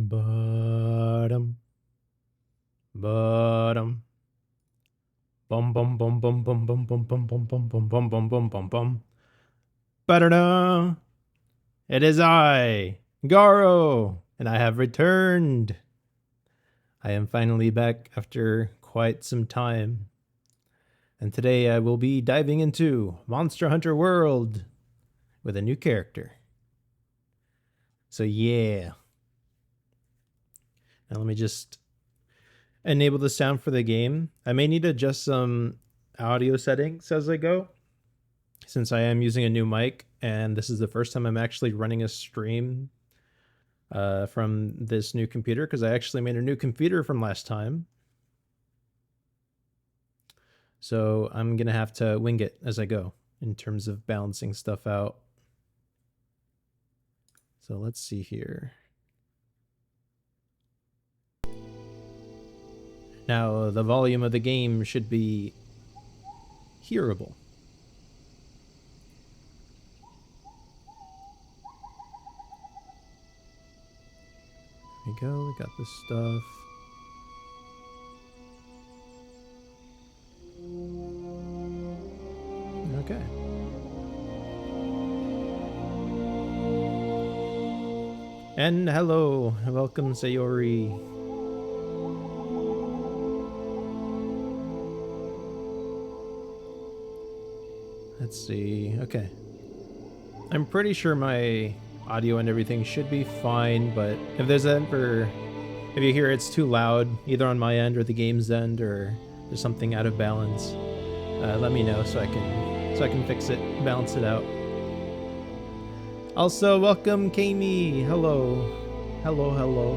Bottom. Bottom. Bum bum bum bum bum bum bum bum bum bum bum bum bum bum bum bum. Ba-da-da! It is I, Garo, and I have returned. I am finally back after quite some time. And today I will be diving into Monster Hunter World with a new character. So yeah. Now let me just enable the sound for the game. I may need to adjust some audio settings as I go, since I am using a new mic, and this is the first time I'm actually running a stream from this new computer, because I actually made a new computer from last time. So I'm going to have to wing it as I go in terms of balancing stuff out. So let's see here. Now, the volume of the game should be hearable. There we go, we got this stuff. Okay. And hello, welcome Sayori. Let's see, okay. I'm pretty sure my audio and everything should be fine, but if there's ever, if you hear it's too loud, either on my end or the game's end, or there's something out of balance, let me know so I can fix it, balance it out. Also, welcome Kami. Hello. Hello, hello.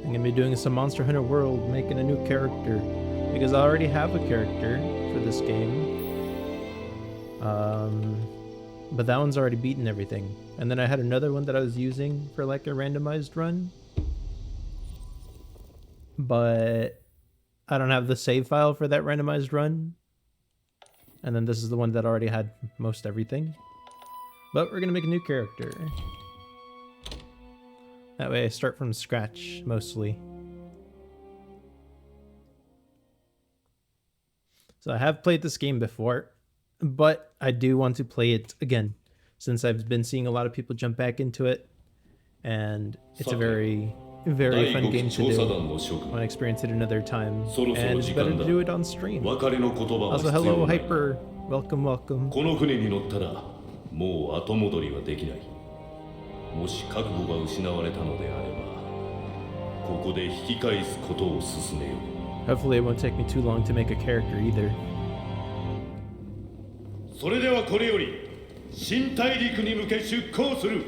I'm gonna be doing some Monster Hunter World, making a new character, because I already have a character for this game. But that one's already beaten everything. And then I had another one that I was using for like a randomized run, but I don't have the save file for that randomized run. And then this is the one that already had most everything. But we're gonna make a new character. That way I start from scratch, mostly. So I have played this game before, but I do want to play it again, since I've been seeing a lot of people jump back into it. And it's a very, very fun game to do. I want to experience it another time, and it's better to do it on stream. Also, hello Hyper, welcome, welcome. もし覚悟が失われたのであれば、ここで引き返すことを進めよう。 Hopefully it won't take me too long to make a character either. それではこれより新大陸に向け出航する。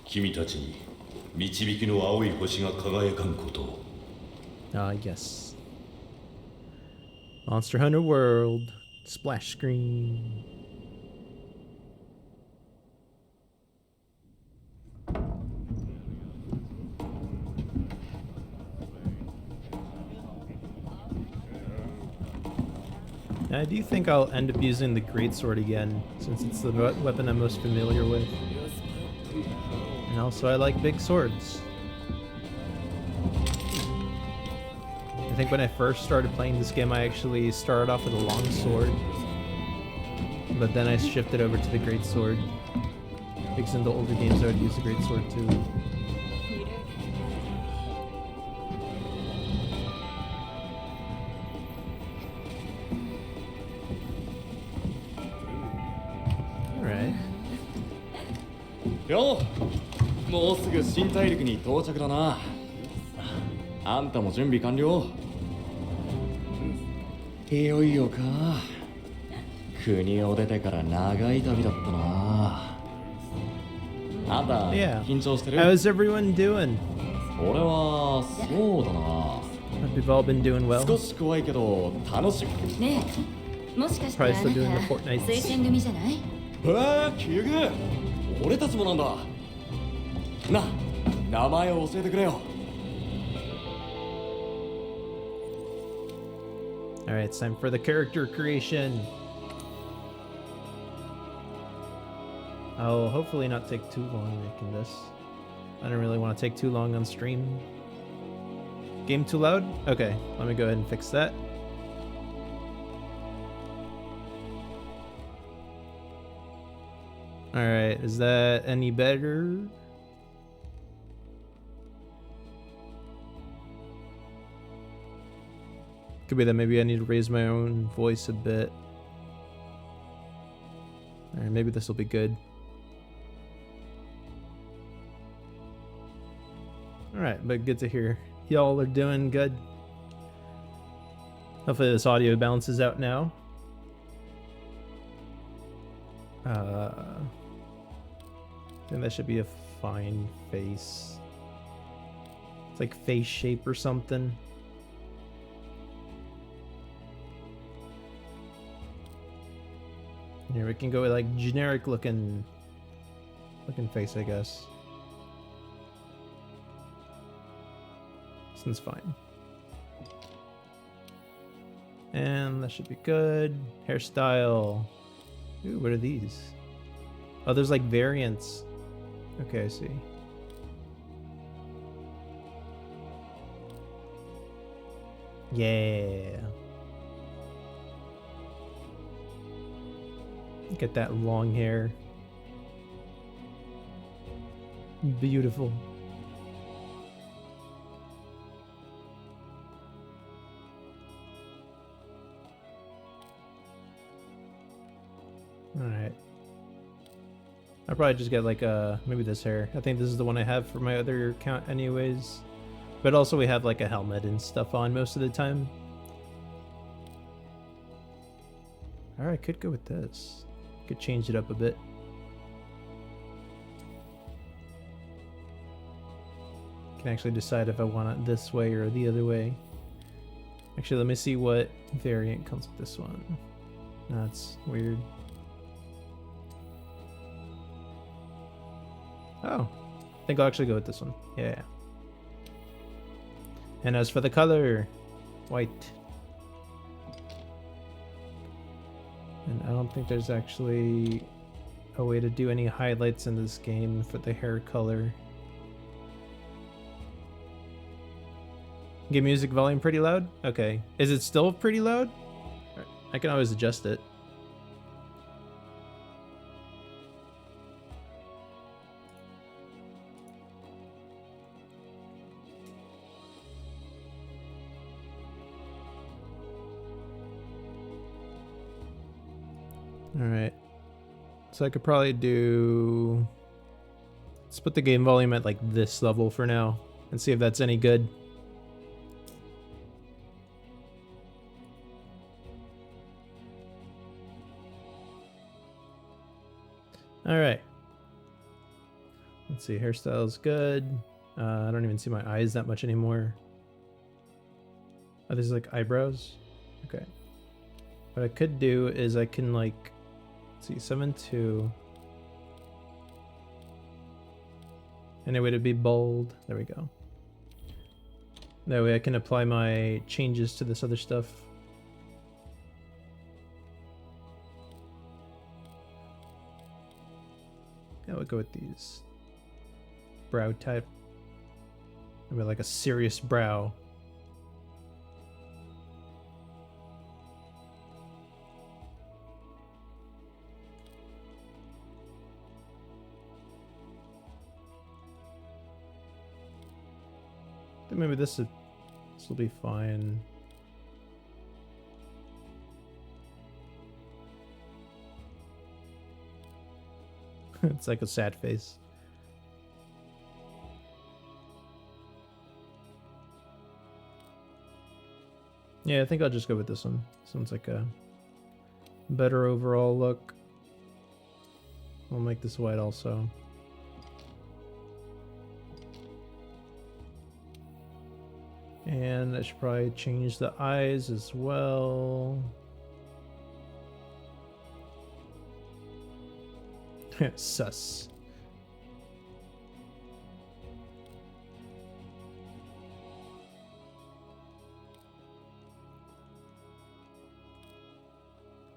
君たちに導きの青い星が輝かんことを。Yes. Monster Hunter World. Splash screen. I do think I'll end up using the greatsword again, since it's the weapon I'm most familiar with. And also I like big swords. I think when I first started playing this game, I actually started off with a long sword, but then I shifted over to the greatsword, because in the older games I would use the greatsword too. Alright. よう、もうすぐ新大陸に到着だな。あんたも準備完了。いよいよか。国を出てから長い旅だったな。あんた、緊張してる？ How's everyone doing? 俺はそうだな。 Hope you've all been doing well. 少し怖いけど楽しい。ねえ、もしかしてあなた Probably still doing the Fortnite. 推薦組じゃない？キュグ、俺たちもなんだ。な、名前を教えてくれよ。Alright, it's time for the character creation. I'll hopefully not take too long making this. I don't really want to take too long on stream. Game too loud? Okay, let me go ahead and fix that. Alright, is that any better? Could be that maybe I need to raise my own voice a bit. Alright, maybe this will be good. Alright, but good to hear. Y'all are doing good. Hopefully this audio balances out now. I think that should be a fine face. It's like face shape or something. Here we can go with like generic looking face, I guess. This one's fine. And that should be good. Hairstyle. Ooh, what are these? Oh, there's like variants. Okay, I see. Yeah. Get that long hair. Beautiful. Alright. I'll probably just get like maybe this hair. I think this is the one I have for my other account anyways. But also we have like a helmet and stuff on most of the time. Alright, could go with this. Could change it up a bit. Can actually decide if I want it this way or the other way. Actually, let me see what variant comes with this one. That's weird. Oh, I think I'll actually go with this one. Yeah. And as for the color, white. And I don't think there's actually a way to do any highlights in this game for the hair color. Get music volume pretty loud? Okay. Is it still pretty loud? I can always adjust it. Alright. So I could probably do... Let's put the game volume at like this level for now and see if that's any good. Alright. Let's see, hairstyle's good. I don't even see my eyes that much anymore. Oh, these are like eyebrows? Okay. What I could do is I can like... Let's see, 7.2. Anyway, to be bold. There we go. That way I can apply my changes to this other stuff. Yeah, we'll go with these. Brow type. Maybe like a serious brow. I think maybe this will be fine. It's like a sad face. Yeah, I think I'll just go with this one. This one's like a better overall look. I'll make this white also. And I should probably change the eyes as well. Sus.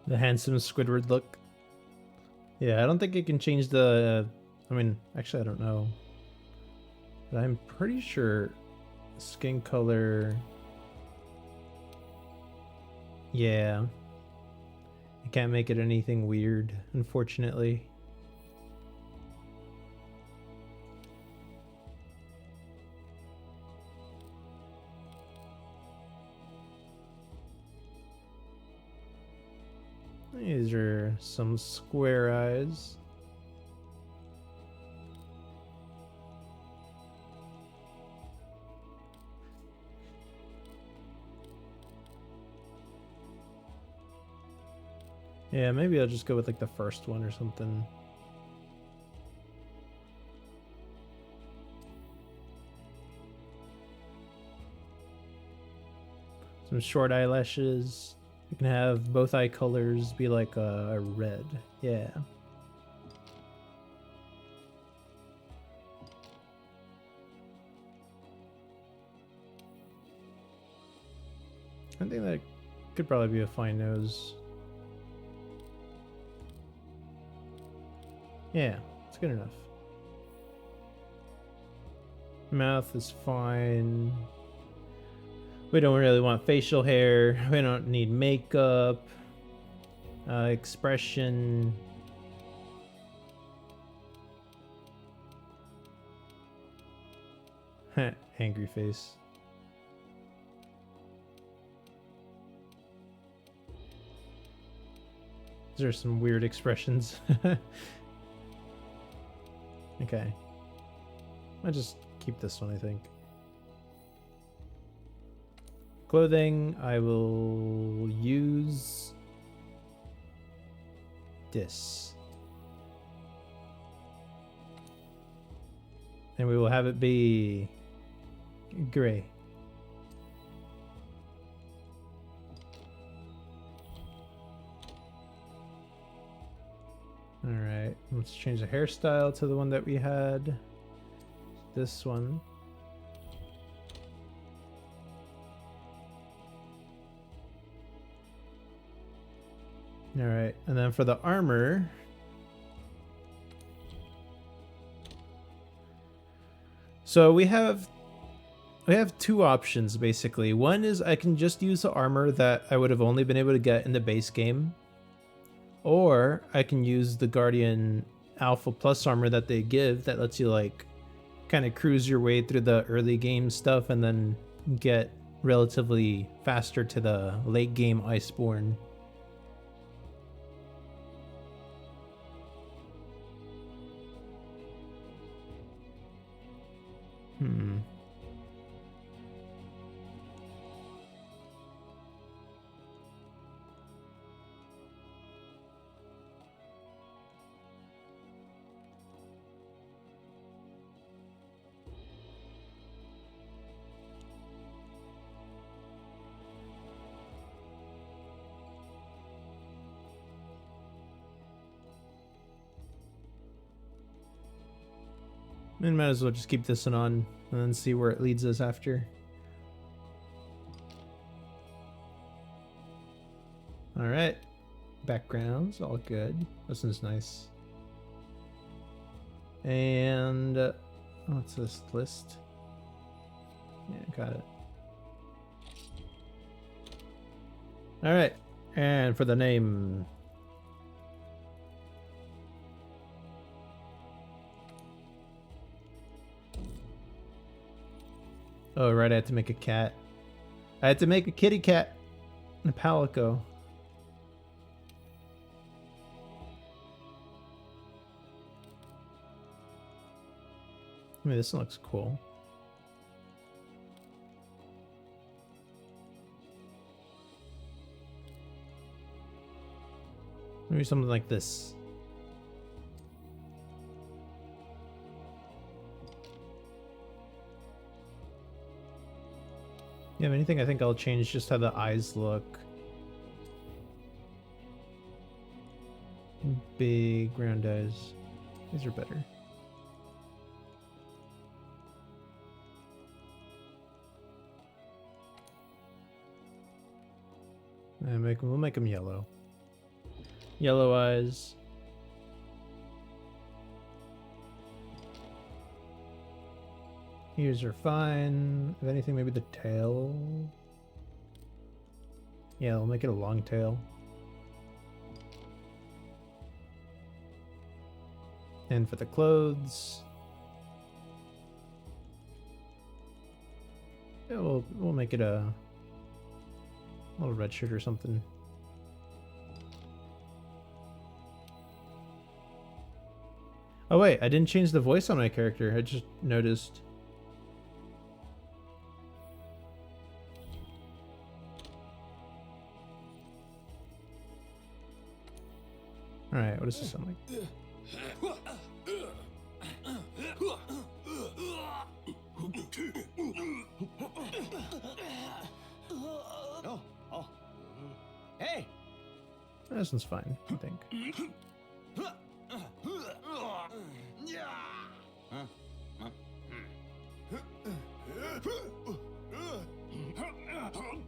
The handsome Squidward look. Yeah, I don't think it can change the... I mean, actually, I don't know. But I'm pretty sure skin color... Yeah. I can't make it anything weird, unfortunately. These are some square eyes. Yeah, maybe I'll just go with like the first one or something. Some short eyelashes. You can have both eye colors be like a red. Yeah. I think that could probably be a fine nose. Yeah, it's good enough. Mouth is fine. We don't really want facial hair. We don't need makeup. Expression. Angry face. These are some weird expressions. Okay. I'll just keep this one, I think. Clothing, I will use this. And we will have it be gray. Alright, let's change the hairstyle to the one that we had. This one. Alright, and then for the armor... So we have two options basically. One is I can just use the armor that I would have only been able to get in the base game. Or I can use the Guardian Alpha Plus armor that they give that lets you like kind of cruise your way through the early game stuff and then get relatively faster to the late game Iceborne. We might as well just keep this one on and then see where it leads us after. Alright. Backgrounds, all good. This one's nice. And what's this list? Yeah, got it. Alright. And for the name. Oh, right, I had to make a cat. I had to make a kitty cat and a palico. I mean, this one looks cool. Maybe something like this. Yeah, if anything, I think I'll change just how the eyes look. Big round eyes. These are better. And we'll make them yellow. Yellow eyes. Ears are fine. If anything, maybe the tail. Yeah, we'll make it a long tail. And for the clothes, yeah, we'll make it a little red shirt or something. Oh wait, I didn't change the voice on my character. I just noticed. All right, what does this sound like? Hey! This one's fine, I think.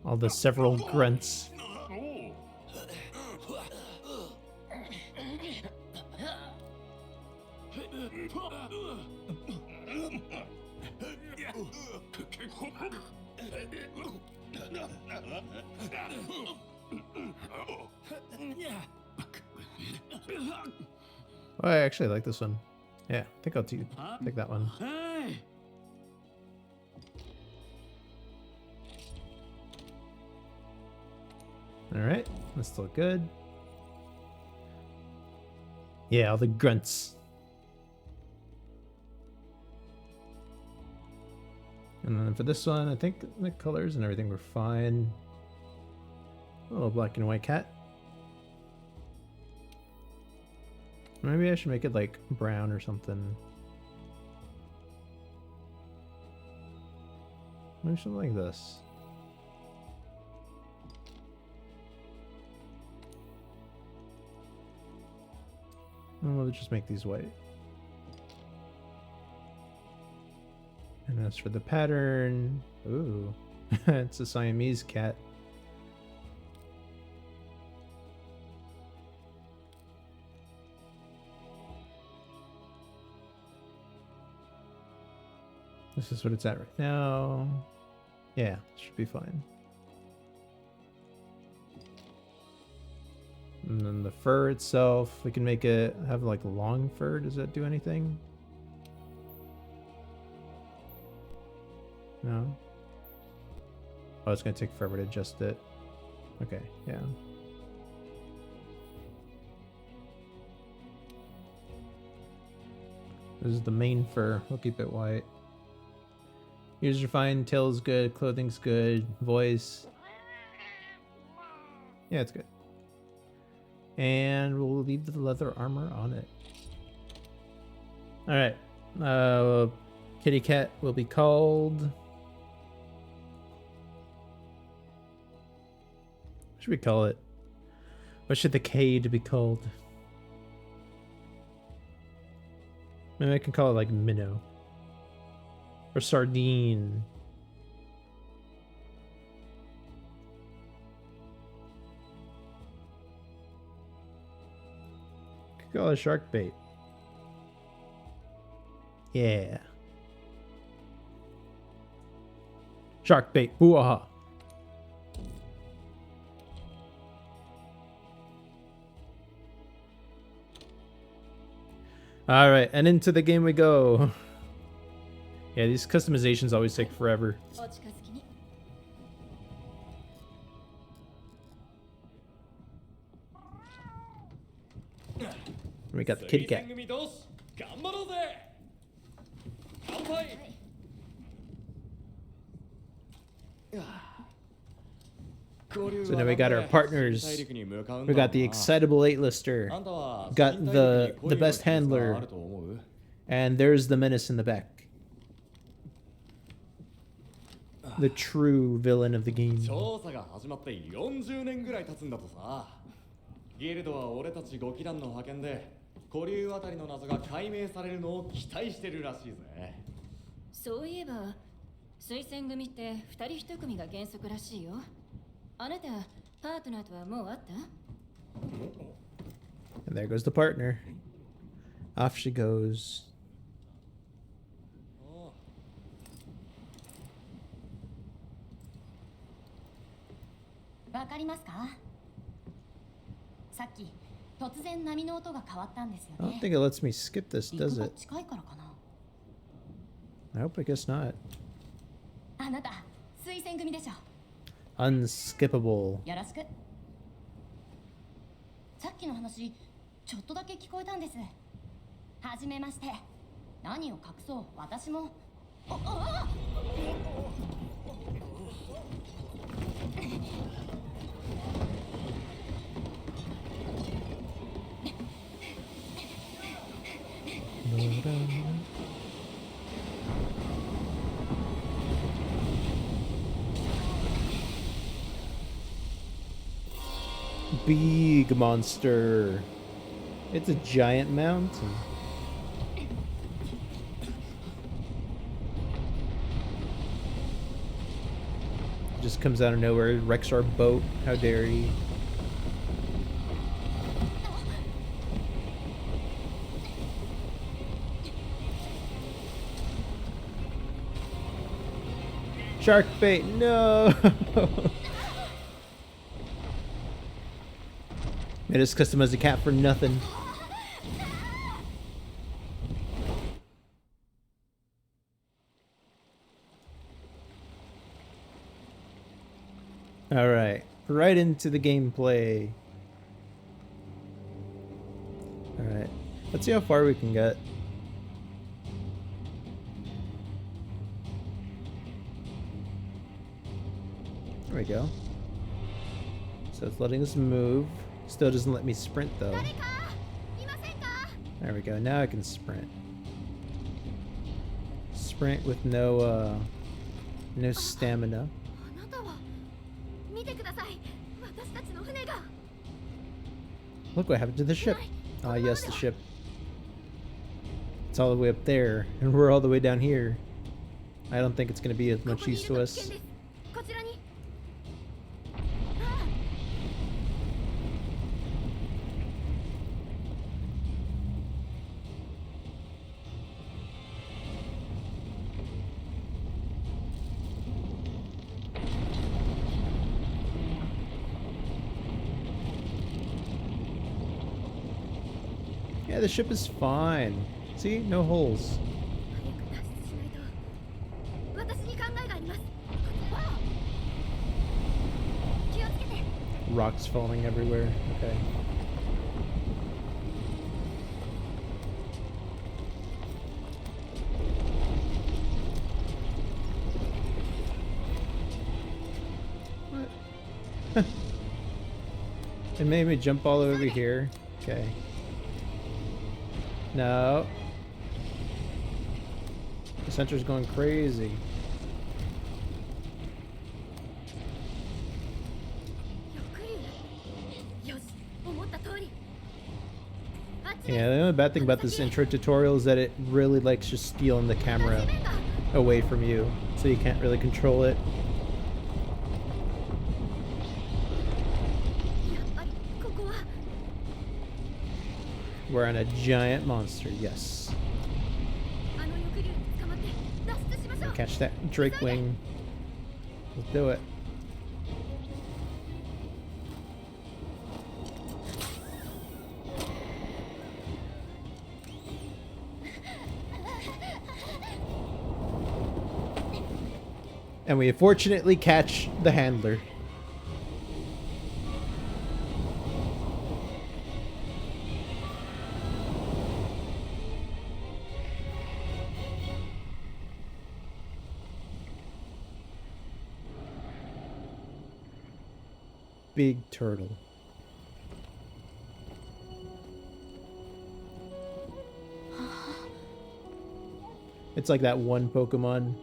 All the several grunts. Oh, I actually like this one. Yeah, I think I'll take that one. All right, that's still good. Yeah, all the grunts. And then for this one, I think the colors and everything were fine. A little black and white cat. Maybe I should make it like brown or something. Maybe something like this. And we'll just make these white. And as for the pattern, ooh, it's a Siamese cat. This is what it's at right now. Yeah, should be fine. And then the fur itself, we can make it have like long fur. Does that do anything? No? Oh, it's gonna take forever to adjust it. Okay, yeah. This is the main fur. We'll keep it white. Ears are fine, tail's good, clothing's good, voice. Yeah, it's good. And we'll leave the leather armor on it. Alright. Kitty cat will be called... What should we call it? What should the Cade be called? Maybe I can call it like Minnow. Or Sardine. Could call it Shark Bait. Yeah. Shark Bait. Boo-aha. All right, and into the game we go. Yeah, these customizations always take forever. We got the kitty cat. So now we got our partners. We got the excitable 8-lister. Got the best handler. And there's the menace in the back. The true villain of the game. 調査が始まって40年ぐらい経つんだとさ。ギルドは俺たち5機団の派遣で古流あたりの謎が解明されるのを期待してるらしいぜ。そういえば推薦組って2人1組が原則らしいよ。あなたパートナーとはもう会った？ And there goes the partner. Off she goes. ますか？さっき突然波の音が変わったんですよ I don't ね。 think it lets me skip this, 陸 does が it? 近いからかな。 I hope I guess not. あなた推薦組でしょ。 Unskippable. よろしく。さっきの話ちょっとだけ聞こえたんです。はじめまして。何を隠そう、私も。ああ Big monster. It's a giant mountain. Just comes out of nowhere, wrecks our boat. How dare he? Shark bait, no! Made us custom as a cat for nothing. Alright, right into the gameplay. Alright, let's see how far we can get. There we go. So it's letting us move. Still doesn't let me sprint though. There we go, now I can sprint. Sprint with no stamina. Look what happened to the ship. Ah, yes, the ship. It's all the way up there, and we're all the way down here. I don't think it's going to be of much use to us. Yeah, the ship is fine. See? No holes. Rocks falling everywhere. Okay. What? It made me jump all over here. Okay. No. The sensor's going crazy. Yeah, the only bad thing about this intro tutorial is that it really likes just stealing the camera away from you, so you can't really control it. We're on a giant monster, yes. Catch that Drake wing. Let's do it. And we fortunately catch the handler. Big turtle. It's like that one Pokemon.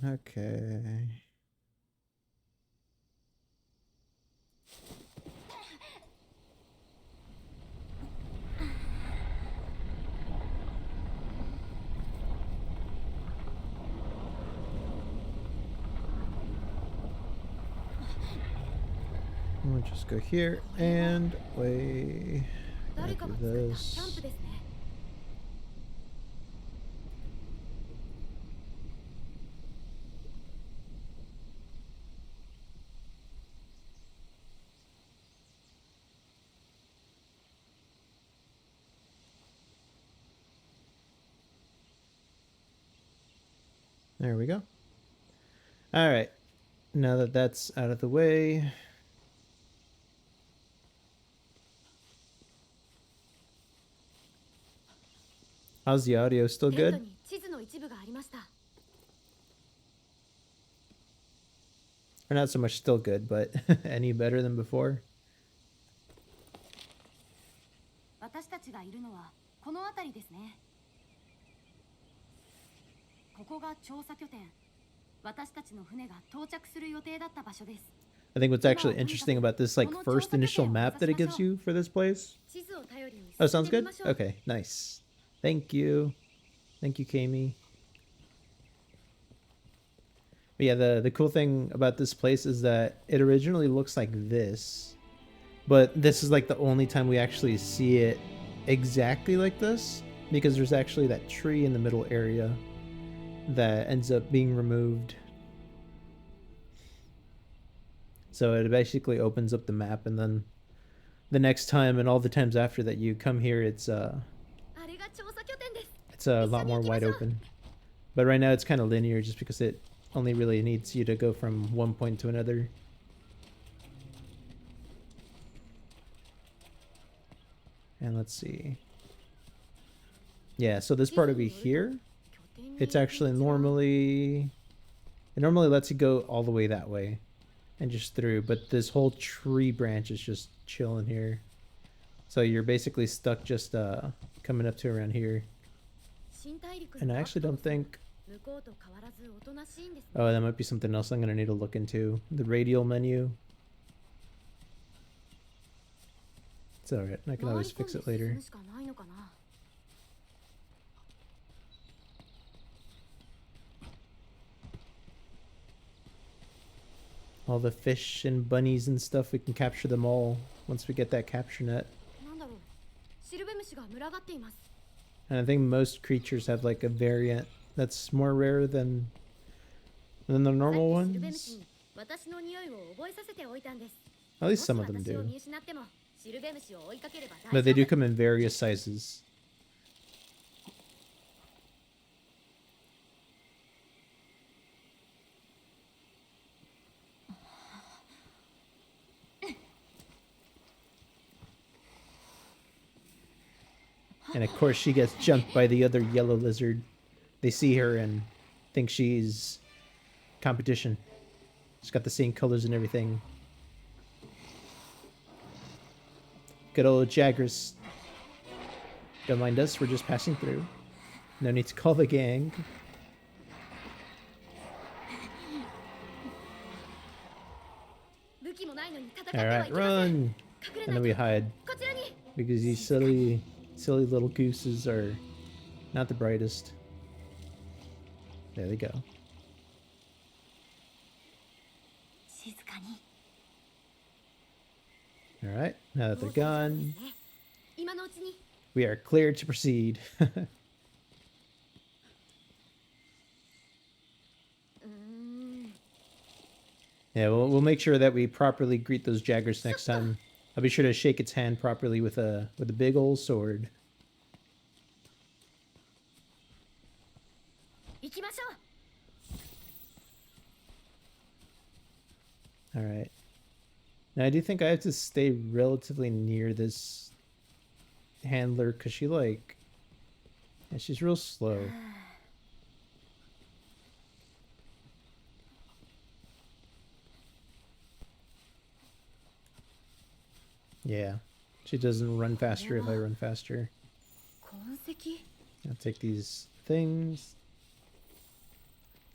Okay. Let's go here and way 誰か after が作ったキャン this. プですね。 There we go. All right. Now that that's out of the way, how's the audio? Still テント good? に地図の一部がありました。 Or not so much still good, but any better than before? 私たちがいるのはこの辺りですね。ここが調査拠点。私たちの船が到着する予定だった場所です。 I think what's actually interesting about this like first initial map that it gives you for this place. 地図を頼りに Oh, 進 sounds んでみ good? ましょう。 Okay, nice. Thank you. Thank you, Kami. But yeah, the cool thing about this place is that it originally looks like this, but this is like the only time we actually see it exactly like this, because there's actually that tree in the middle area that ends up being removed. So it basically opens up the map, and then the next time and all the times after that you come here, it's あれが調査拠点です。 it's a lot more wide open. But right now it's kind of linear just because it only really needs you to go from one point to another. And let's see. Yeah, so this part over here, it's actually normally, it normally lets you go all the way that way and just through, but this whole tree branch is just chilling here. So you're basically stuck just coming up to around here. 新大陸 And の I ア actually ット don't ロス think, 向こうと変わらずおとなしいんですね。 oh, that might be something else I'm gonna need to look into. The radial menu. It's alright, I can 回 always り込ん fix で it 進 later. むしかないのかな。 All the fish and bunnies and stuff, we can capture them all once we get that capture net. なんだろう。シルベムシが群がっています。 And I think most creatures have like a variant that's more rare than the さ normal っきシルベムシ ones. に私の匂いを覚えさせておいたんです。 At も least し some of them 私を do. 見失ってもシルベムシを追いかければ大 But they 丈 do 夫。 come in various sizes. And of course she gets jumped by the other yellow lizard. They see her and think she's competition. She's got the same colors and everything. Good old Jaggers. Don't mind us, we're just passing through. No need to call the gang. Alright, run! And then we hide. Because these silly little gooses are not the brightest. There they go. 静かに。 Alright, now that they're gone, 今のうちに we are clear to proceed. Yeah, we'll make sure that we properly greet those Jaggers next time. I'll be sure to shake its hand properly with a big old sword. 行きましょう。 Alright. Now I do think I have to stay relatively near this handler because she like, yeah, she's real slow. Yeah, she doesn't run faster if I run faster. 痕跡 I'll take these things.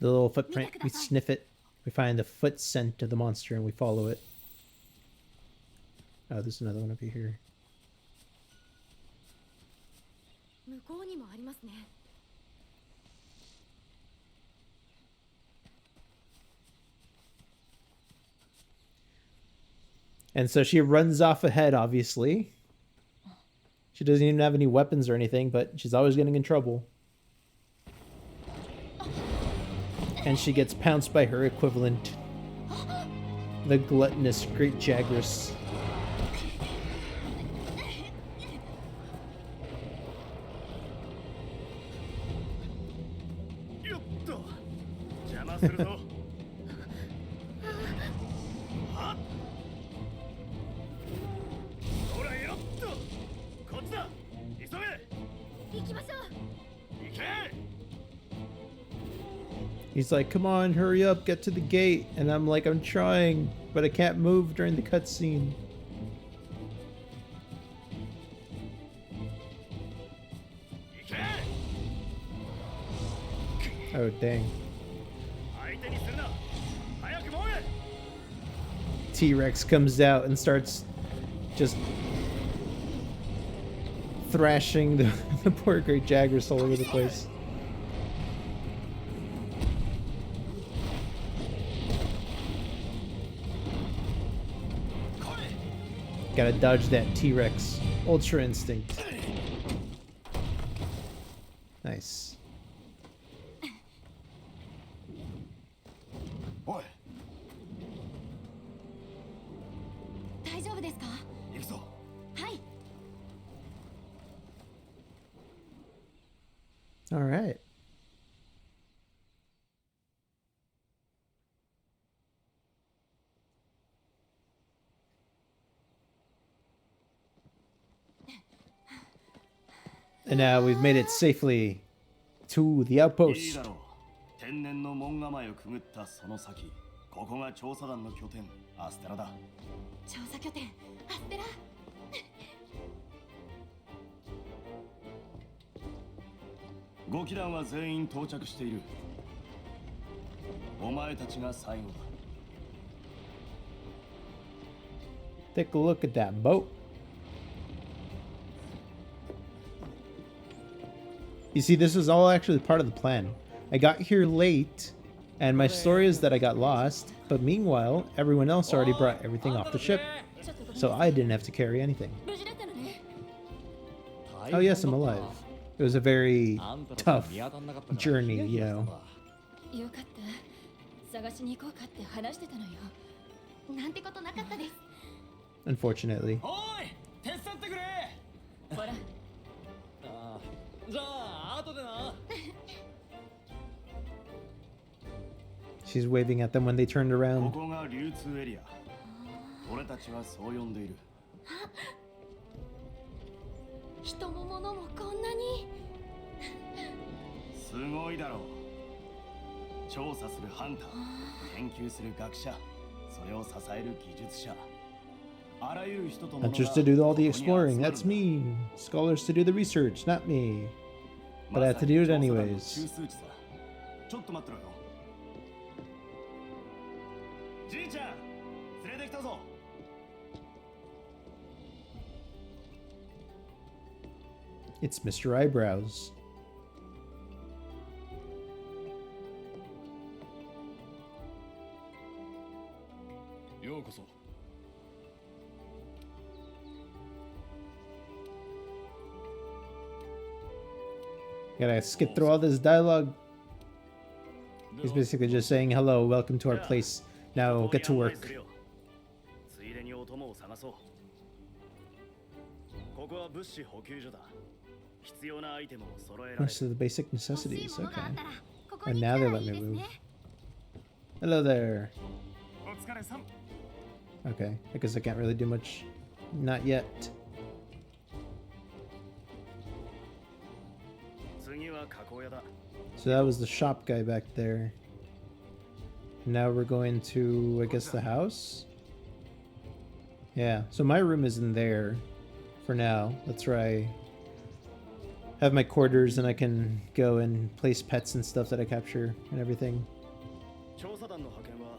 The little footprint, we sniff it. We find the foot scent of the monster and we follow it. Oh, there's another one over here. 向こうにもありますね。And so she runs off ahead, obviously. She doesn't even have any weapons or anything, but she's always getting in trouble. And she gets pounced by her equivalent, the gluttonous Great Jagress. He's like, come on, hurry up, get to the gate. And I'm like, I'm trying, but I can't move during the cutscene. Oh, dang. T-Rex comes out and starts just thrashing the poor Great Jagress all over the place. Gotta dodge that T-Rex. Ultra Instinct. Nice. Oi. 大丈夫ですか？行くぞ。はい。 All right. And now we've made it safely to the いい outpost. だろう。天然の門構えをくぐったその先、ここが調査団の拠点、アステラだ。調査拠点アステラ。5機団は全員到着している。お前たちが最後だ。Take a look at that boat. You see, this was all actually part of the plan. I got here late, and my story is that I got lost, but meanwhile, everyone else already brought everything off the ship, so I didn't have to carry anything. Oh yes, I'm alive. It was a very tough journey, you know. よかった探しに行こうかって話してたのよなんてことなかったです。 Unfortunately. おい、手伝ってくれ。ほらじゃあ後でな。 She's waving at them when they turned こ around. こが流通エリア。俺たちはそう呼んでいる。人も物もこんなに。すごいだろう。調査するハンター、研究する学者、それを支える技術者。あらゆる人と物が Hunters to do all the exploring, that's me. Scholars to do the research, not me. But I have to do it anyways. ちょっと待ってろよ。じいちゃん、連れてきたぞ。It's Mr. Eyebrows. Gotta skip through all this dialogue. He's basically just saying, hello, welcome to our place. Now get to work. ついでにお供を探そう。ここは物資補給所だ。必要なアイテムを揃えられる。 Most of the basic 欲しい necessities, ものがあ okay. ったらここ And に now 来 they たら let いい me です move. ね。 Hello there. お疲れさん。 Okay, I guess I can't really do much. Not yet. 次は加工屋だ。 So that was the shop guy back there. Now we're going to, I guess, the house? Yeah, so my room is in there for now. That's where I have my quarters and I can go and place pets and stuff that I capture and everything. 調査団の派遣は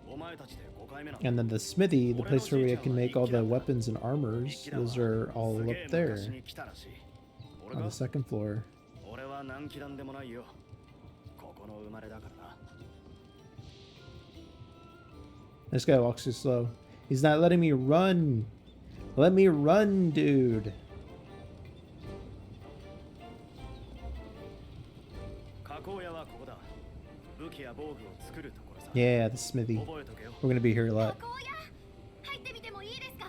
お前たちで5回目な。 And then the smithy, the place where I can make all the weapons and armors, those are all up there on the second floor. 俺は何機団でもないよ。ここの生まれだからな。This guy walks too slow. He's not letting me run. Let me run, dude. 加工屋はここだ。武器や防具を作るところさ。 Yeah, the smithy. 覚えとけよ。 We're gonna be here a lot. 加工屋入ってみてもいいですか？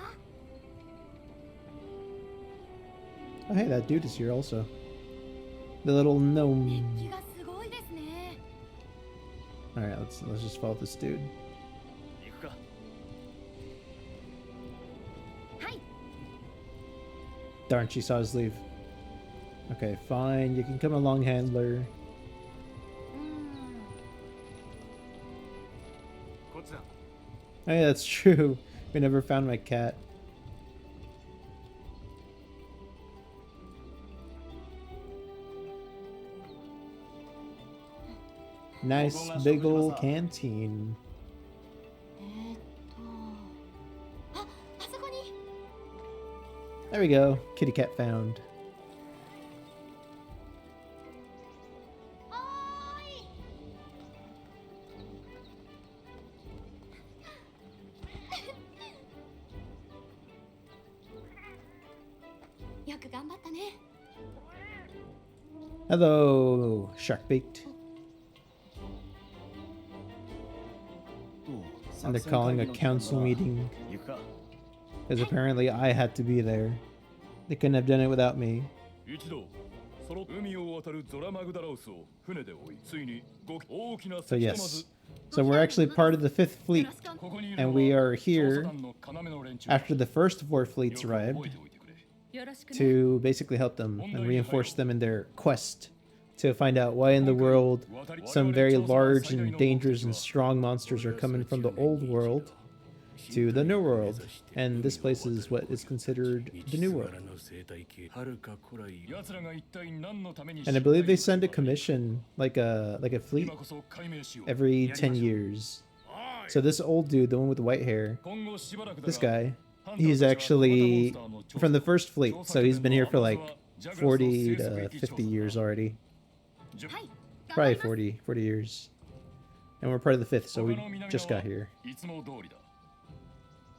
Oh, hey, that dude is here also. The little gnome. 熱気がすごいですね。 All right, let's just follow this dude. 行くか。 はい。 Darn, she saw us leave. Okay, fine. You can come along, handler. こっちだ。 Oh, yeah, that's true. We never found my cat. Nice big old canteen. あ、あそこに。 There we go. Kitty cat found. おーい。よく頑張ったね。 Hello, shark bait. And they're calling a council meeting 行くか。 because apparently I had to be there. They couldn't have done it without me. 一度その海を渡るゾラマグダラウスを船で追いついに大きな So 石 yes. So we're actually part of the 5th fleet, ここにいる and の we は are 調査 here 団の要の連中 after the first 4 fleets よく arrived 覚えておいてくれ。よろしくね。 to basically help them and reinforce them in their quest to find out why in the world some very large and dangerous and strong monsters are coming from the old world to the new world. And this place is what is considered the new world. 奴らが一体何のために And I believe they send a commission, like a fleet, 今こそ解明しよう。 every 10 years. So this old dude, the one with the white hair, 今後しばらくだ this が guy, he's actually from the first fleet. So he's been here for like 40 to 50 years already. はい。 Probably 40 years. And we're part of the 5th, so we just got here. いつも通りだ。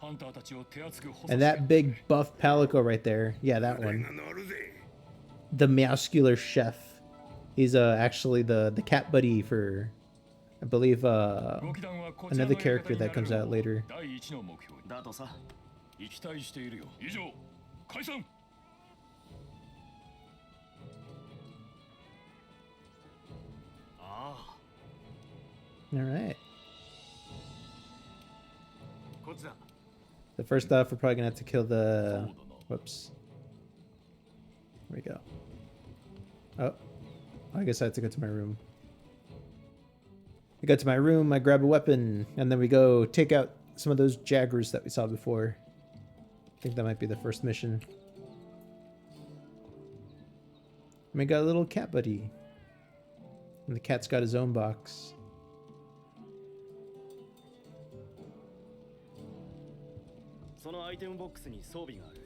ハンターたちを手厚く補佐 And that big buff palico right there, yeah, that one. The muscular chef. He's actually the cat buddy for, I believe, 動き団はこちらの another character that comes out later. 第一の目標にだとさ。期待しているよ。以上、解散。ああ、 All right. こっちだ。 So first off, we're probably gonna have to kill the. Whoops. There we go. Oh, I guess I have to go to my room. I go to my room, I grab a weapon, and then we go take out some of those jaggers that we saw before. I think that might be the first mission. And we got a little cat buddy. And the cat's got his own box. そのアイテムボックスに装備がある。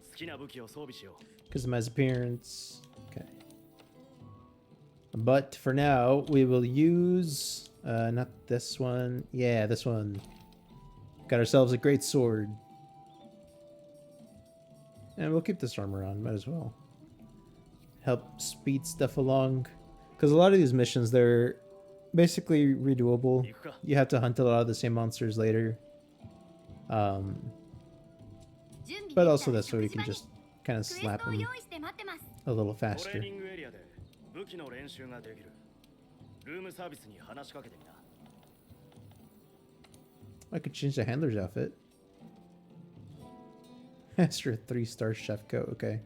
好きな武器を装備しよう。 Customize appearance. Okay. But for now, we will use not this one. Yeah, this one. Got ourselves a great sword. And we'll keep this armor on, might as well. Help speed stuff along. Because a lot of these missions, they're basically redoable. You have to hunt a lot of the same monsters later. But also this way we can just kind of クエス slap トを them 用意して待ってます。 a little トレー faster. ニングエリアで武器の練習ができる。ルームサービスに話しかけてみな。 I could change the handler's outfit. That's your 3-star chef coat, okay.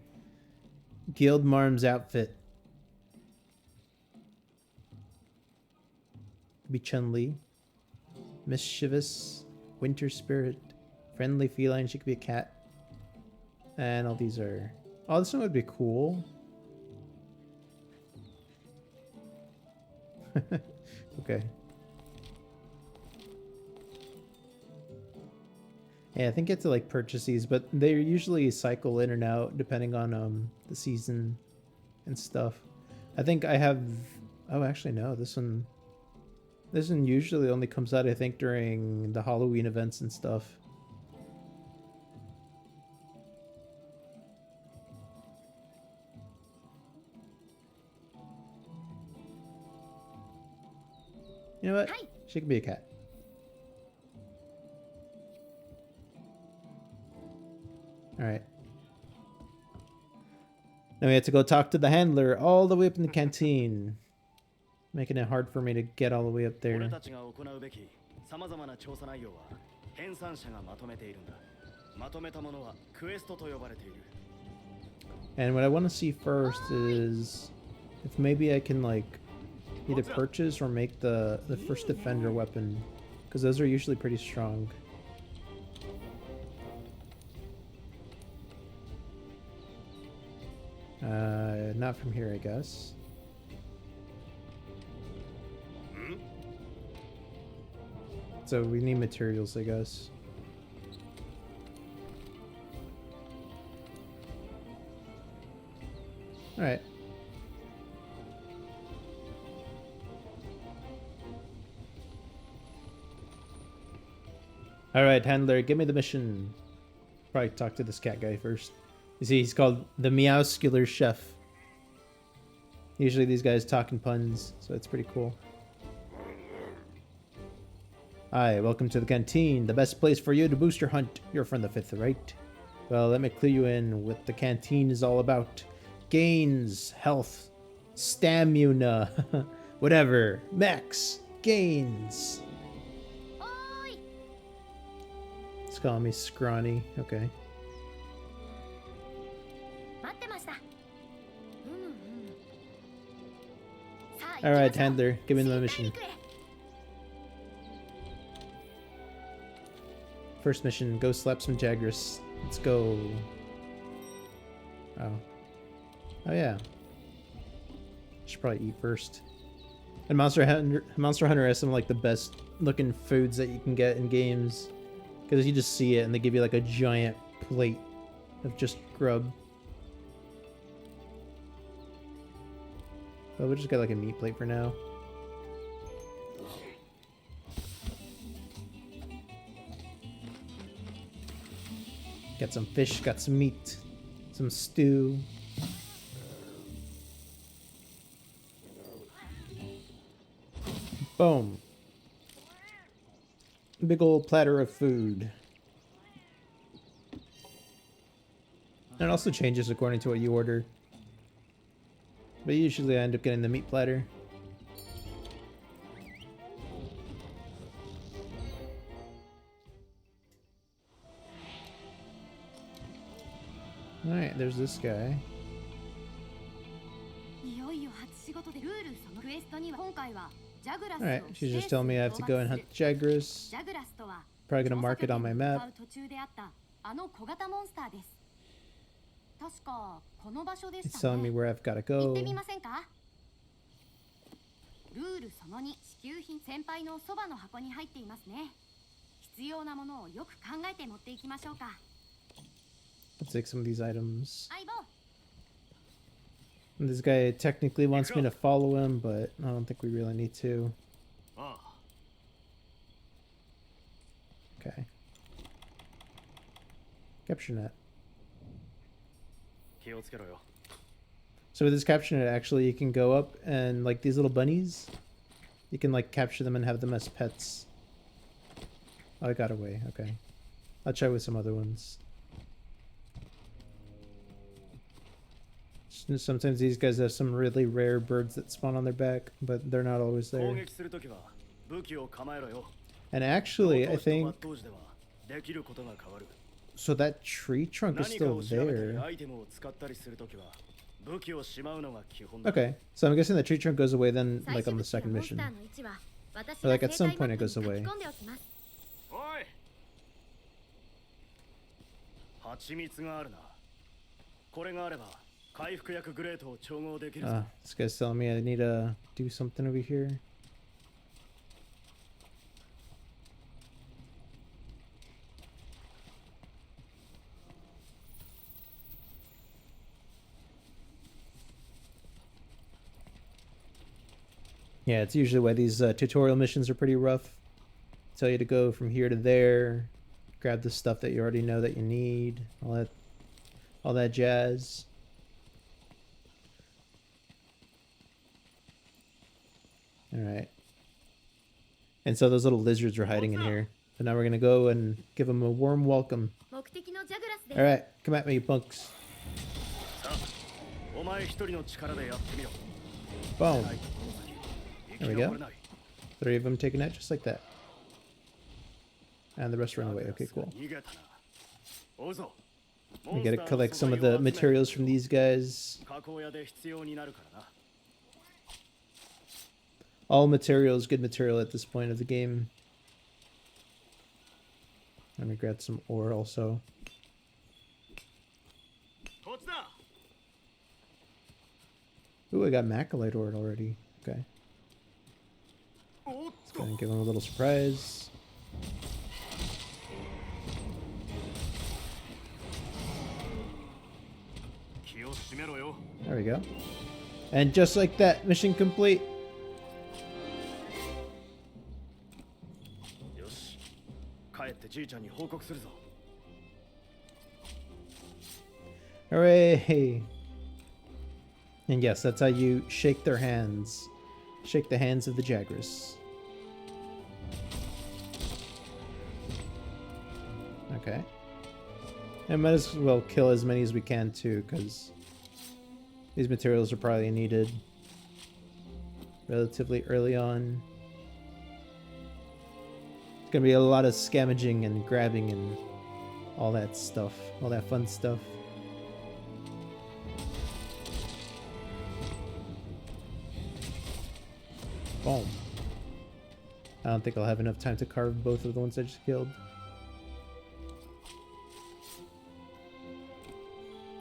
Guild Marm's outfit. Could be Chun-Li. Mischievous. Winter Spirit. Friendly feline. She could be a cat. And all these are... Oh, this one would be cool. Okay. Yeah, I think you have to like purchase these, but they usually cycle in and out depending on the season and stuff. I think I have... Oh, actually no, this one usually only comes out I think during the Halloween events and stuff. You know what? Hi. She can be a cat. Alright. Now we have to go talk to the handler all the way up in the canteen. Making it hard for me to get all the way up there. 俺たちが行うべき様々な調査内容は編纂者がまとめているんだ。まとめたものはクエストと呼ばれている。 And what I want to see first is if maybe I can like either purchase or make the first defender weapon, because those are usually pretty strong. Not from here, I guess. So we need materials, I guess. Alright. Alright, handler, give me the mission. Probably talk to this cat guy first. You see, he's called the Meowscular Chef. Usually these guys talk in puns, so it's pretty cool. Hi, welcome to the canteen, the best place for you to boost your hunt. You're from the 5th, right? Well, let me clue you in what the canteen is all about. Gains, health, stamina, whatever. Max, gains. Oi! It's calling me scrawny. Okay. 待ってました。さあ、 Alright, 行きましょう。 handler, give me the 新大 mission. 陸へ。 First mission, go slap some Jagras. Let's go. Oh. Oh yeah. Should probably eat first. And Monster Hunter has some like the best looking foods that you can get in games. Because you just see it and they give you like a giant plate of just grub. But we'll just get like a meat plate for now. Got some fish, got some meat, some stew. Boom. Big old platter of food. And it also changes according to what you order. But usually I end up getting the meat platter. Alright, there's this guy. いよいよ初仕事でルールそのクエストには今回はジャグラスを Alright, she's just telling me I have to go and hunt Jagras. ジャグラスとは Probably gonna mark it on my 調査拠点に向 map. かう途中であったあの小型モンスターです。確かこの場所でし It's た telling me ね。 where I've gotta 行っ go. てみませんか？ルールその2、支給品先輩のそばの箱に入っていますね。必要なものをよく考えて持っていきましょうか。 Let's take some of these items. 相棒。 And this guy technically wants me to follow him, but I don't think we really need to. ああ、 Okay. Capture net. 気をつけろよ。 So with this capture net, actually, you can go up and like these little bunnies, you can like capture them and have them as pets. Oh, I got away. Okay. I'll try with some other ones. Sometimes these guys have some really rare birds that spawn on their back, but they're not always 攻 there. 撃するときは武器を構えろよ。 And actually, I 同投手と think 抜刀時ではできることが変わる。 so. That tree trunk is 何か still を調べたり there. アイテムを使ったりするときは武器をしまうのが基本だ。 Okay, so I'm guessing the tree trunk goes away then, 最 like 初 on 物 the 資や second モンス mission. ターの位置は私 Or が like at 生 some 態マ point ッ it プに goes 書き away. 込んでおきます。おい。蜂蜜があるな。これがあれば回復薬グレートを調合できるぞ。 This guy's telling me I need to do something over here. Yeah, it's usually why these tutorial missions are pretty rough. Tell you to go from here to there, grab the stuff that you already know that you need, all that jazz. All right. And so those little lizards were hiding in here. So now we're gonna go and give them a warm welcome. 目的のジャグラスです。 Alright, come at me, you punks. さあお前一人の力でやってみろ。 Boom. ないとこの先生 There we き go. 残れない。 Three of them taken out just like that. And the rest run away. Okay, cool. 逃げたな。追うぞ。 We gotta collect some of the materials from these guys. 加工屋で必要になるからな。 All materials, good material at this point of the game. Let me grab some ore also. こっちだ。 Ooh, I got Macalite ore already. Okay. おっ Go ahead and give them a little surprise. There we go. And just like that, mission complete. よし。帰ってじいちゃんに報告するぞ。 Hooray! And yes, that's how you shake their hands. Shake the hands of the Jagras. Okay. And might as well kill as many as we can too, because these materials are probably needed relatively early on. It's gonna be a lot of scavenging and grabbing and all that stuff, all that fun stuff. Boom. I don't think I'll have enough time to carve both of the ones I just killed.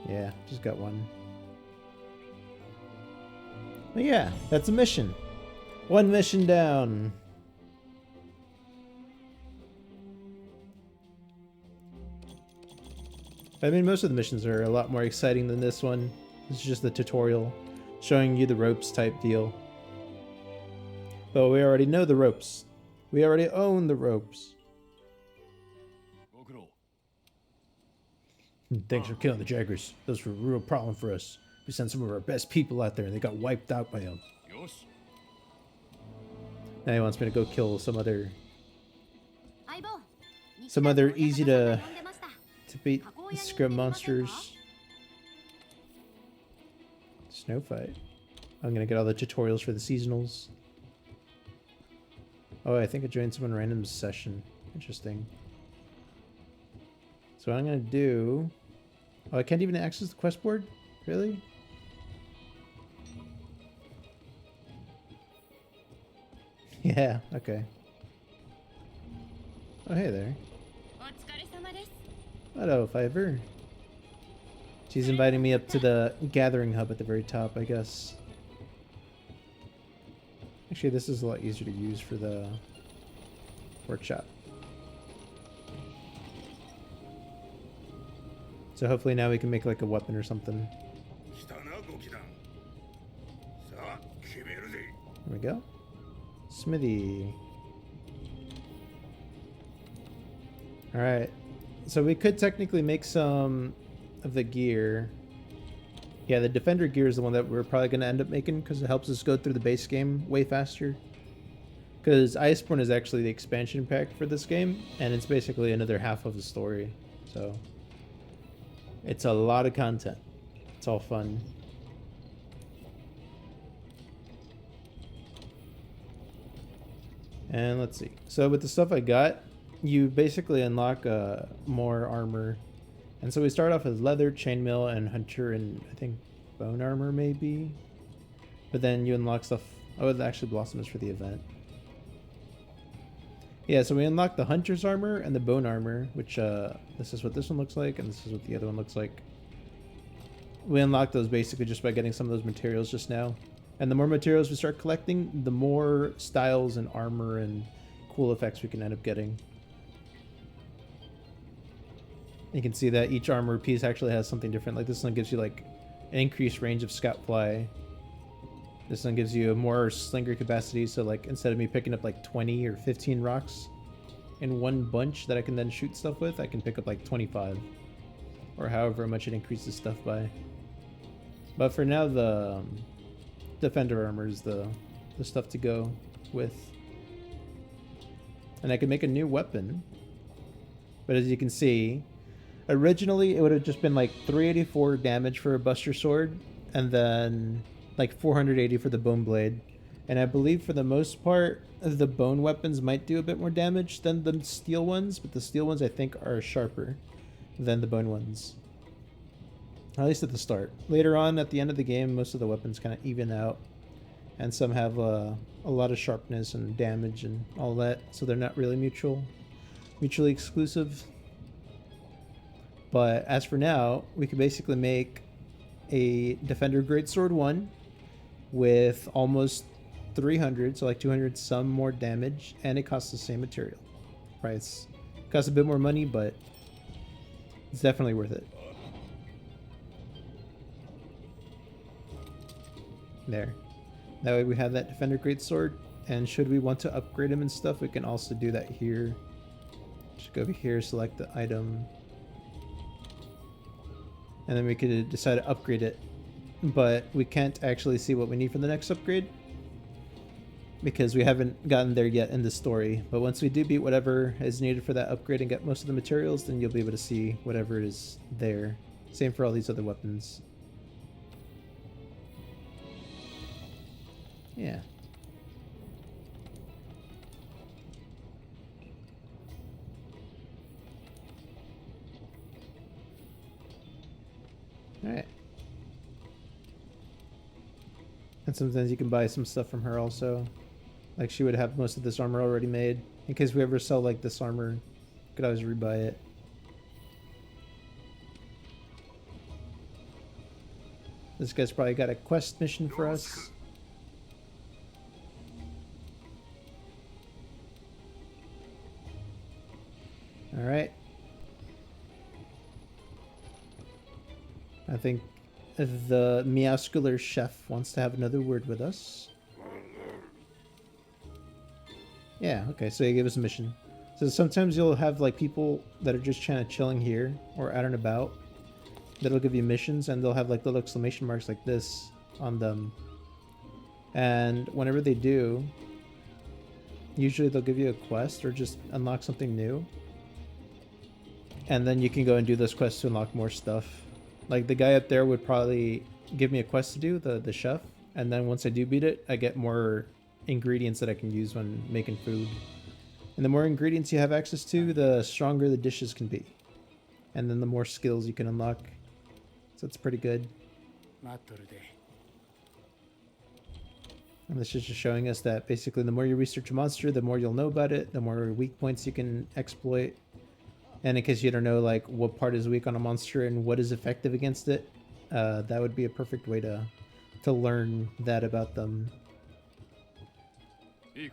Yeah, just got one. But yeah, that's a mission. One mission down. I mean, most of the missions are a lot more exciting than this one. This is just the tutorial, showing you the ropes type deal. But we already know the ropes. We already own the ropes. Thanks for killing the Jaggers. Those were a real problem for us. We sent some of our best people out there and they got wiped out by them. Now he wants me to go kill some other easy to beat scrum monsters. Snow fight. I'm gonna get all the tutorials for the seasonals. Oh, I think I joined someone random session. Interesting. So what I'm gonna do... Oh, I can't even access the quest board? Really? Yeah, okay. Oh, hey there. Hello, Fiverr. She's inviting me up to the gathering hub at the very top, I guess. Actually, this is a lot easier to use for the workshop. So hopefully now we can make like a weapon or something. There we go. Smithy. Alright. So we could technically make some of the gear. Yeah, the Defender gear is the one that we're probably going to end up making because it helps us go through the base game way faster. Because Iceborne is actually the expansion pack for this game, and it's basically another half of the story. So it's a lot of content. It's all fun. And let's see. So with the stuff I got, you basically unlock more armor. And so we start off with leather, chainmail, and hunter, and I think bone armor maybe. But then you unlock stuff. Oh, it actually blossoms for the event. Yeah, so we unlock the hunter's armor and the bone armor, which this is what this one looks like, and this is what the other one looks like. We unlock those basically just by getting some of those materials just now. And the more materials we start collecting, the more styles and armor and cool effects we can end up getting. You can see that each armor piece actually has something different. Like this one gives you like an increased range of scout fly. This one gives you a more slinger capacity. So like instead of me picking up like 20 or 15 rocks in one bunch that I can then shoot stuff with, I can pick up like 25 or however much it increases stuff by. But for now, the Defender armor is the stuff to go with. And I can make a new weapon. But as you can see, originally it would have just been like 384 damage for a Buster Sword, and then like 480 for the Bone Blade. And I believe for the most part, the bone weapons might do a bit more damage than the steel ones, but the steel ones I think are sharper than the bone ones. At least at the start. Later on, at the end of the game, most of the weapons kind of even out. And some have a lot of sharpness and damage and all that, so they're not really mutually exclusive. But as for now, we can basically make a Defender Greatsword 1 with almost 300, so like 200 some more damage, and it costs the same material price. It costs a bit more money, but it's definitely worth it. There. That way we have that Defender Greatsword, and should we want to upgrade him and stuff, we can also do that here. Just go over here, select the item, and then we could decide to upgrade it. But we can't actually see what we need for the next upgrade because we haven't gotten there yet in the story. But once we do beat whatever is needed for that upgrade and get most of the materials, then you'll be able to see whatever is there. Same for all these other weapons. Yeah. Alright. And sometimes you can buy some stuff from her also. Like she would have most of this armor already made. In case we ever sell like this armor, you could always rebuy it. This guy's probably got a quest mission for us. Alright. I think the Meowscular chef wants to have another word with us. Yeah, okay, so he gave us a mission. So sometimes you'll have like people that are just kind of chilling here or out and about that'll give you missions, and they'll have like little exclamation marks like this on them. And whenever they do, usually they'll give you a quest or just unlock something new. And then you can go and do those quests to unlock more stuff. Like the guy up there would probably give me a quest to do, the chef, and then once I do beat it, I get more ingredients that I can use when making food. And the more ingredients you have access to, the stronger the dishes can be. And then the more skills you can unlock. So it's pretty good. And this is just showing us that basically the more you research a monster, the more you'll know about it, the more weak points you can exploit. And in case you don't know like what part is weak on a monster and what is effective against it, that would be a perfect way to learn that about them. There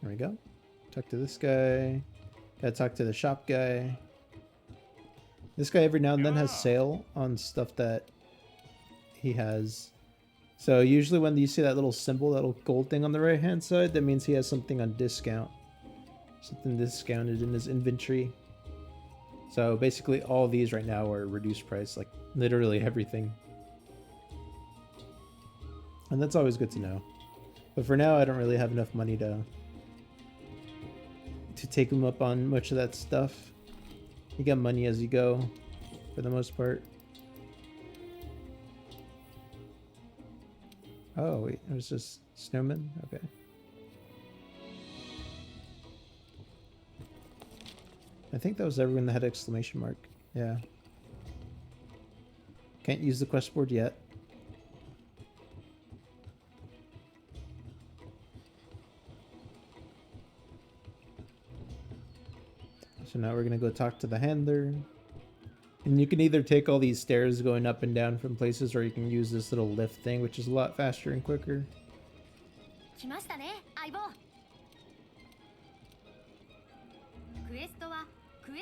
we go. Talk to this guy. Gotta talk to the shop guy. This guy every now and then has sale on stuff that he has. So usually when you see that little symbol, that little gold thing on the right hand side, that means he has something on discount. Something discounted in his inventory. So basically all these right now are reduced price, like literally everything. And that's always good to know. But for now I don't really have enough money to take him up on much of that stuff. You get money as you go, for the most part. Oh, wait, it was just snowman? Okay. I think that was everyone that had exclamation mark. Yeah. Can't use the quest board yet. So now we're gonna go talk to the handler. And you can either take all these stairs going up and down from places, or you can use this little lift thing, which is a lot faster and quicker.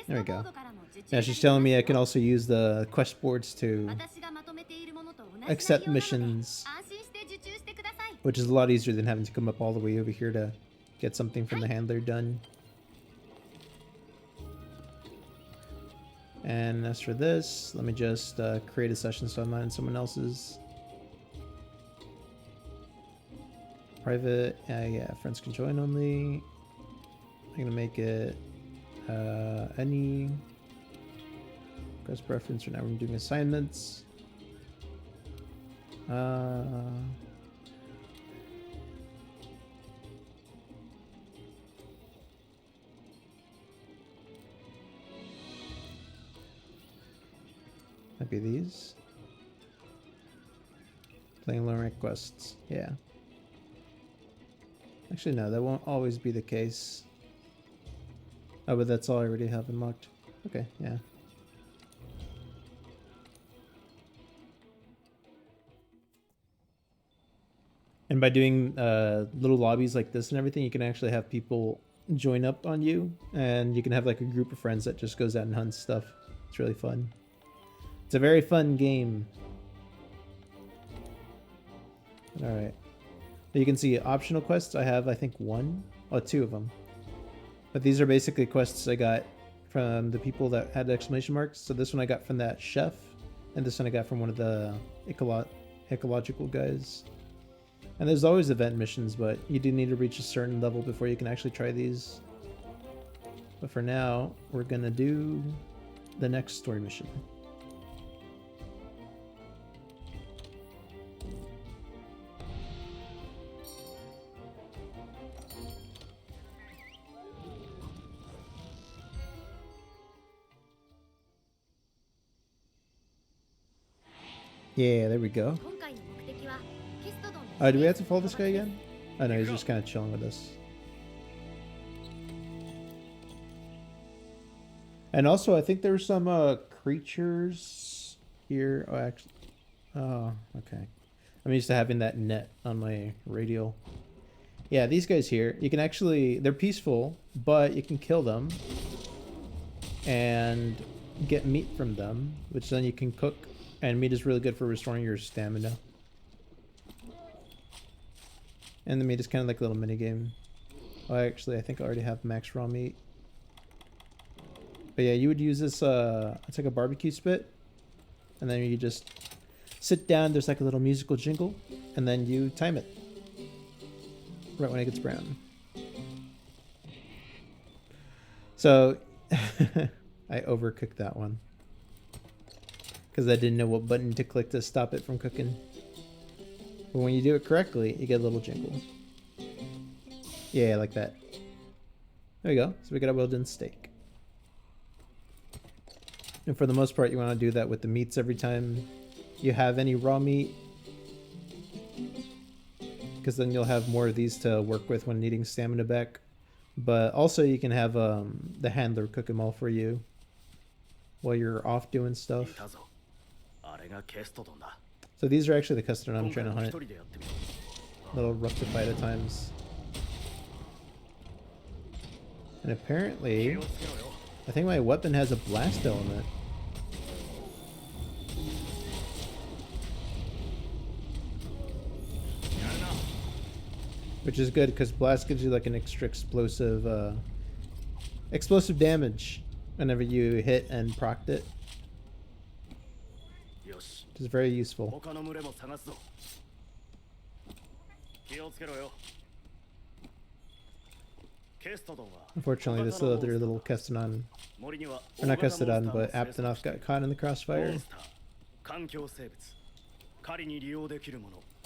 There we go. Now she's telling me I can also use the quest boards to accept missions, which is a lot easier than having to come up all the way over here to get something from the handler done. And as for this, let me just create a session so I'm not in someone else's. private. Yeah, friends can join only. I'm gonna make it any. Press preference. Right now we're doing assignments. Might be these. Playing low rank quests. Yeah. Actually, no, that won't always be the case. Oh, but that's all I already have unlocked. Okay, yeah. And by doing little lobbies like this and everything, you can actually have people join up on you, and you can have like a group of friends that just goes out and hunts stuff. It's really fun. It's a very fun game. Alright. You can see optional quests. I have, I think, two of them. But these are basically quests I got from the people that had exclamation marks. So this one I got from that chef, and this one I got from one of the ecological guys. And there's always event missions, but you do need to reach a certain level before you can actually try these. But for now, we're gonna do the next story mission. Yeah, there we go. 今回の目的はケストドンの Do we have to follow this guy again? Oh no, he's just kind of chilling with us. And also, I think there were some creatures here. Oh, actually, oh, okay. I'm used to having that net on my radial. Yeah, these guys here, you can actually, they're peaceful, but you can kill them and get meat from them, which then you can cook. And meat is really good for restoring your stamina. And the meat is kind of like a little mini game. Oh, actually, I think I already have max raw meat. But yeah, you would use this, it's like a barbecue spit. And then you just sit down, there's like a little musical jingle. And then you time it. Right when it gets brown. So, I overcooked that one. Because I didn't know what button to click to stop it from cooking. But when you do it correctly, you get a little jingle. Yeah, like that. There we go. So we got a well-done steak. And for the most part, you want to do that with the meats every time you have any raw meat. Because then you'll have more of these to work with when needing stamina back. But also you can have the handler cook them all for you while you're off doing stuff. So these are actually the custard I'm trying to hunt. A little rough to fight at times. And apparently, I think my weapon has a blast element. Which is good because blast gives you like an extra explosive damage whenever you hit and procced it. Which is very useful. Unfortunately, this other little Kestodon, or not Kestodon, but Aptonoth got caught in the crossfire.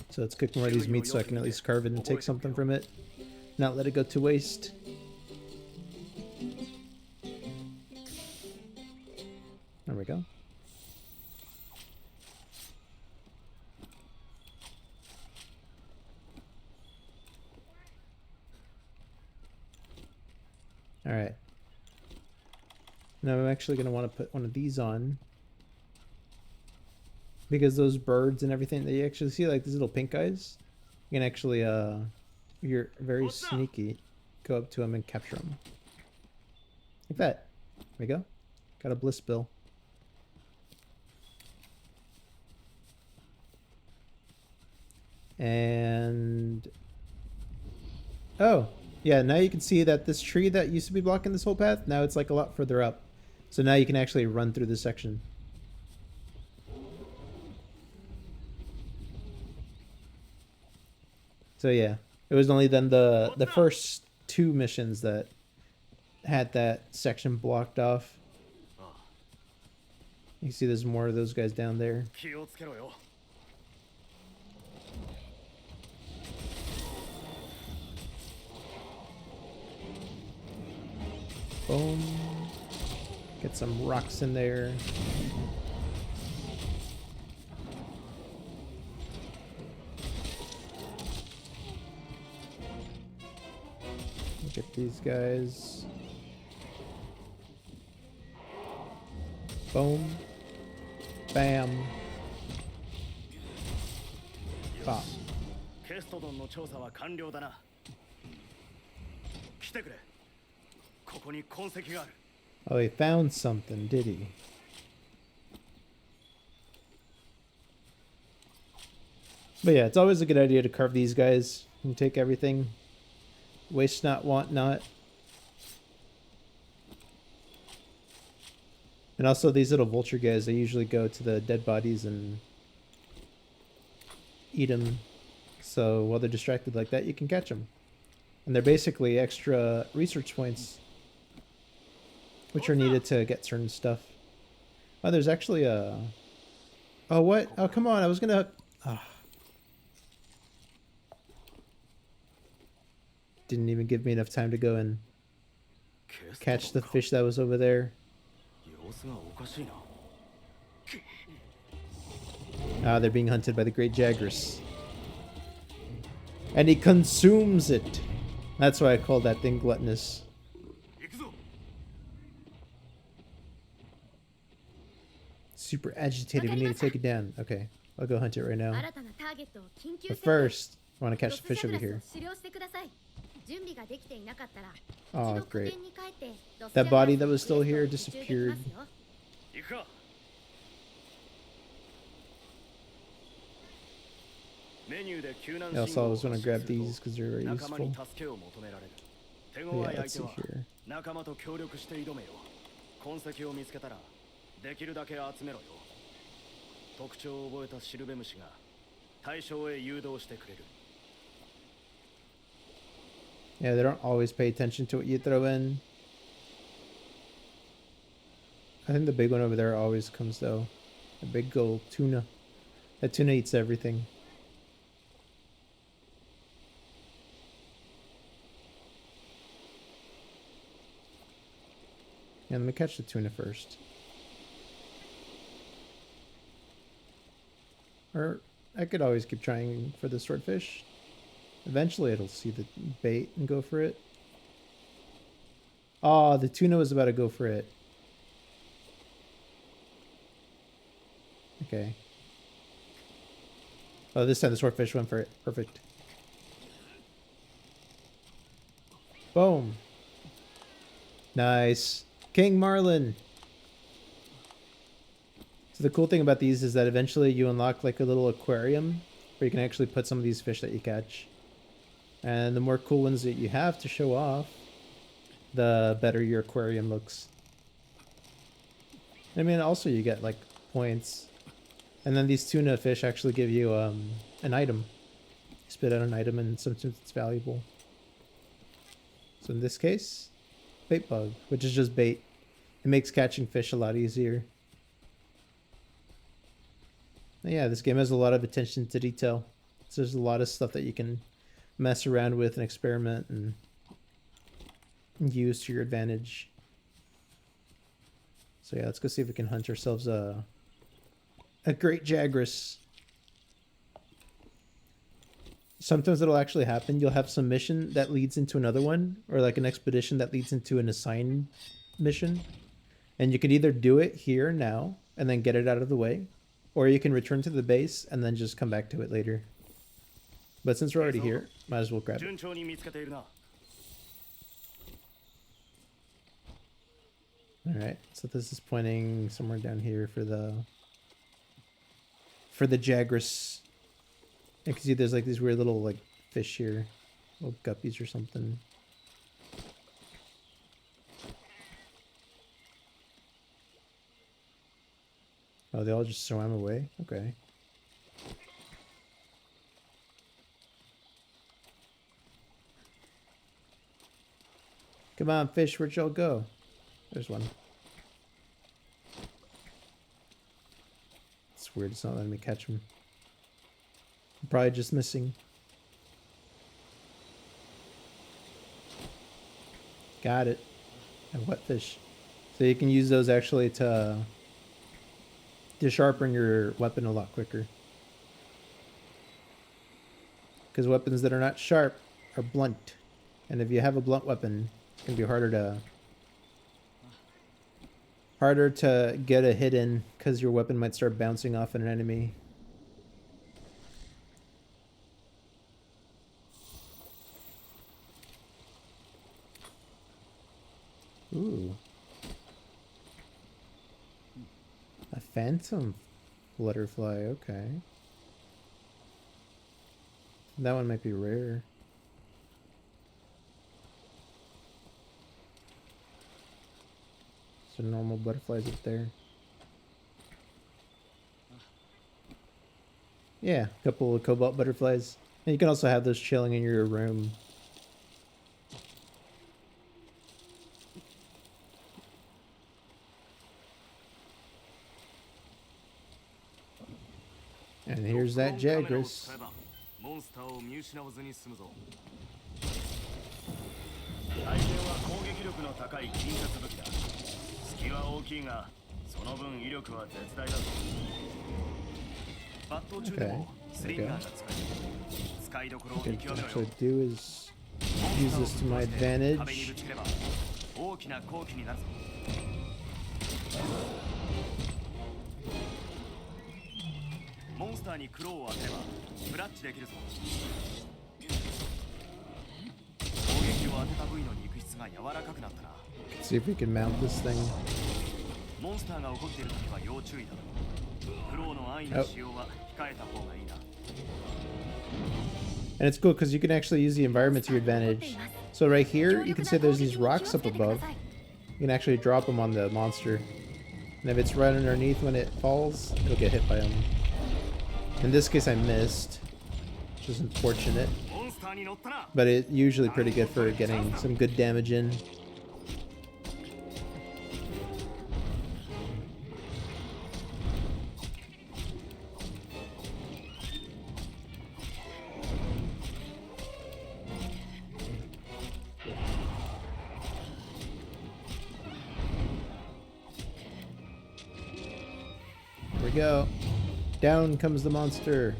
So let's cook more of these meats so I can at least carve it and take something from it. Not let it go to waste. There we go. Alright. Now I'm actually going to want to put one of these on. Because those birds and everything that you actually see, like these little pink guys, you can actually, you're very sneaky, go up to them and capture them. Like that. There we go. Got a bliss bill. And... oh, yeah, now you can see that this tree that used to be blocking this whole path, now it's like a lot further up. So now you can actually run through this section. So yeah, It was only then the first 2 missions that had that section blocked off. You can see there's more of those guys down there. 気をつけろよ。 Boom. Get some rocks in there. Look at these guys. Boom. Bam. Bop. ケストドンの調査は完了だな。来てくれ。ここに痕跡がある。 Oh, he found something, did he? But yeah, it's always a good idea to carve these guys and take everything. Waste not, want not. And also these little vulture guys, they usually go to the dead bodies and eat them. So while they're distracted like that, you can catch them. And they're basically extra research points, which are needed to get certain stuff. Oh, there's actually a... Oh, what? Oh, come on. I was gonna... Oh. Didn't even give me enough time to go and catch the fish that was over there. 様子がおかしいな。 Ah, they're being hunted by the great Jagras. And he consumes it. That's why I call that thing gluttonous. 行くぞ。 Super agitated. We need to take it down. Okay, I'll go hunt it right now. 新たなターゲットを緊急 But 設定。 first, I want to ロ catch ス the ジ fish ャグ over ラ here. スを狩猟してください。準備ができていなかったら、 Oh, うちの拠 great. 点に帰ってロス That ジャグラス body の that was still クエ here ストを受注でき disappeared. ますよ。行くか。メニューで救難 Yeah, 信 also, I 号を was going to 発 grab 信する these because they're very と仲間に useful. 助けを求められる。手 But 強 yeah, い let's 相 see 手は here. 仲間と協力して挑めよ。痕跡を見つけたらできるだけ集めろよ。特徴を覚えたシルベムシが対象へ誘導してくれる。 Yeah, they don't always pay attention to what you throw in. I think the big one over there always comes though. A big gold tuna. That tuna eats everything. Yeah, let me catch the tuna first. Or I could always keep trying for the swordfish. Eventually it'll see the bait and go for it. Oh, the tuna was about to go for it. Okay. Oh, this time the swordfish went for it. Perfect. Boom. Nice. King Marlin. So the cool thing about these is that eventually you unlock like a little aquarium where you can actually put some of these fish that you catch. And the more cool ones that you have to show off, the better your aquarium looks. I mean, also you get like points. And then these tuna fish actually give you an item. You spit out an item and sometimes it's valuable. So in this case, bait bug, which is just bait. It makes catching fish a lot easier. And yeah, this game has a lot of attention to detail. So there's a lot of stuff that you can mess around with and experiment and use to your advantage. So yeah, let's go see if we can hunt ourselves a great Jagras. Sometimes it'll actually happen. You'll have some mission that leads into another one, or like an expedition that leads into an assigned mission. And you can either do it here now and then get it out of the way, or you can return to the base and then just come back to it later. But since we're already here, might as well grab it. 順調に見つけているな。 Alright, so this is pointing somewhere down here for the Jagras. You can see there's like these weird little like fish here. Little guppies or something. Oh, they all just swam away? Okay. Come on, fish, where'd y'all go? There's one. It's weird, it's not letting me catch him. I'm probably just missing. Got it. And wet fish. So you can use those actually to sharpen your weapon a lot quicker. Because weapons that are not sharp are blunt. And if you have a blunt weapon, it can be harder to get a hit in because your weapon might start bouncing off an enemy. Ooh. A phantom butterfly, okay. That one might be rare. So normal butterflies up there. Yeah, a couple of cobalt butterflies. And you can also have those chilling in your room. And here's that Jagras. モンスターを見失わずに済むぞ。対戦は攻撃力の高い近接武器だ。隙は大きいが、その分威力は絶大だぞ。抜刀中でもスリンガーが使える。使いどころを見極めろよ。What I do is use this to my advantage. 壁にぶつければ大きな好機になるぞ。モンスターにクローを当てればブラッチできるぞ。攻撃を当てた部位の肉質が柔らかくなったら See if we can mount this thing. モンスターが怒っている時は要注意だ。クローの安易な使用は控えた方がいいな。 And it's cool because you can actually use the environment to your advantage. So right here, you can see there's these rocks up above. You can actually drop them on the monster. And if it's right underneath when it falls, it'll get hit by them. In this case, I missed, which is unfortunate. But it's usually pretty good for getting some good damage in. Here we go. Down comes the monster.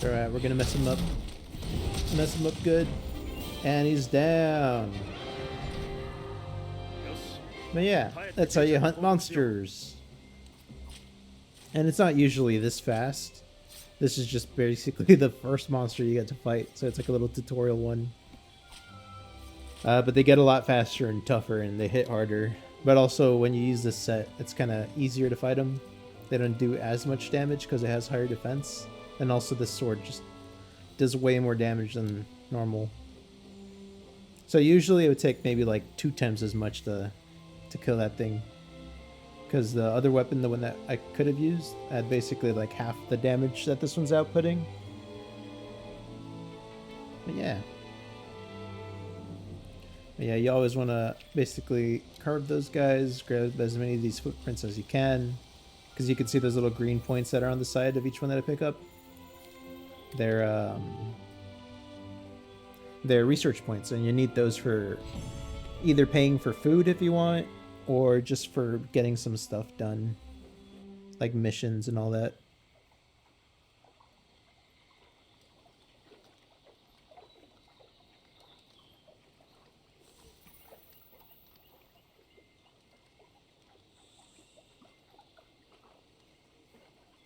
Alright, we're gonna mess him up. Mess him up good. And he's down. But yeah, that's how you hunt monsters. And it's not usually this fast. This is just basically the first monster you get to fight, so it's like a little tutorial one. But they get a lot faster and tougher, and they hit harder. But also, when you use this set, it's kind of easier to fight them. They don't do as much damage because it has higher defense. And also, this sword just does way more damage than normal. So usually it would take maybe like 2 times as much to kill that thing. Because the other weapon, the one that I could have used, had basically like half the damage that this one's outputting. But yeah. But yeah, you always want to basically carve those guys, grab as many of these footprints as you can. Because you can see those little green points that are on the side of each one that I pick up. They're research points, and you need those for either paying for food if you want, or just for getting some stuff done, like missions and all that.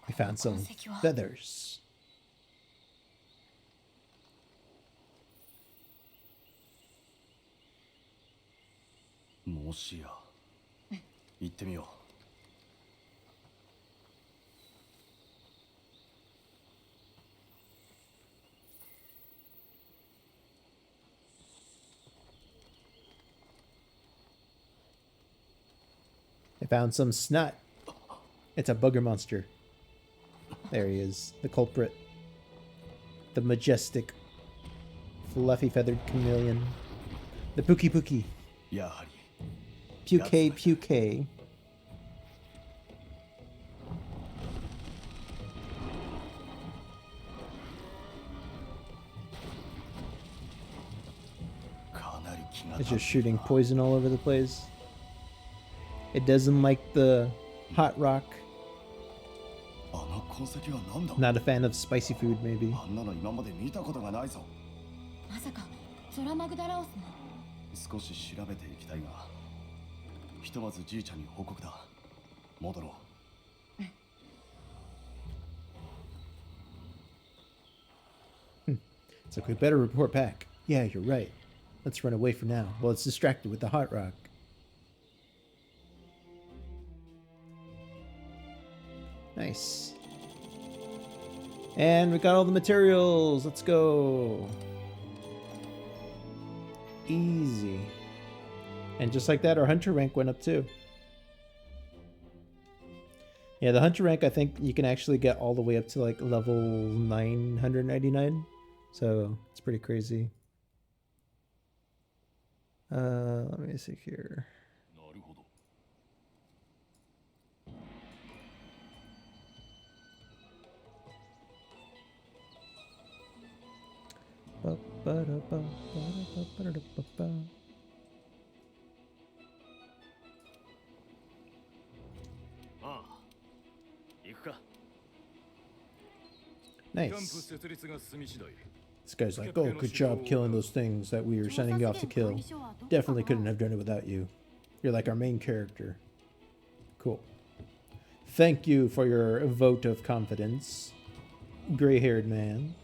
We found some feathers. もしや行ってみよう。found some snot. It's a bugger monster. There he is, the culprit. The majestic, fluffy feathered chameleon. The Pookie Pookie. やはり Puke Puke. かなり気が It's just shooting poison all over the place. It doesn't like the hot rock. あの痕跡は何だ Not a fan of spicy food, maybe. あんなの今まで見たことがないぞまさかゾラマグダラオスの。少し調べていきたいがひとまずじいちゃんに報告だ戻ろう It's like, we better report back. Yeah, you're right. Let's run away for now. Well, it's distracted with the hot rock. Nice. And we got all the materials. Let's go. Easy. And just like that, our hunter rank went up too. Yeah, the hunter rank, I think you can actually get all the way up to like level 999. So it's pretty crazy. Let me see here. なるほど ああ行くか キャンプ Nice. 設立が進み次第 This guy's like, oh, good job killing those things that we were sending you off to kill. Definitely couldn't have done it without you. You're like our main character. Cool. Thank you for your vote of confidence, gray-haired man.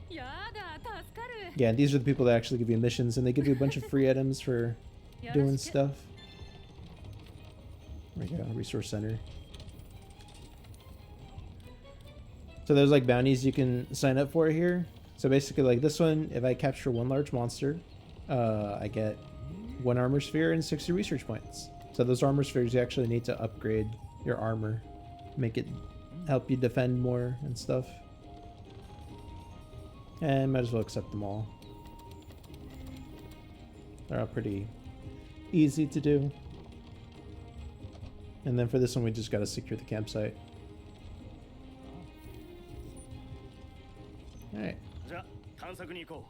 やだ助かる Yeah, and these are the people that actually give you missions, and they give you a bunch of free items for doing stuff. There we go, resource center. So there's like bounties you can sign up for here. So basically like this one, if I capture one large monster, I get 1 armor sphere and 60 research points. So those armor spheres you actually need to upgrade your armor, make it help you defend more and stuff. And might as well accept them all. They're all pretty easy to do. And then for this one we just gotta secure the campsite. Alright. じゃあ探索に行こ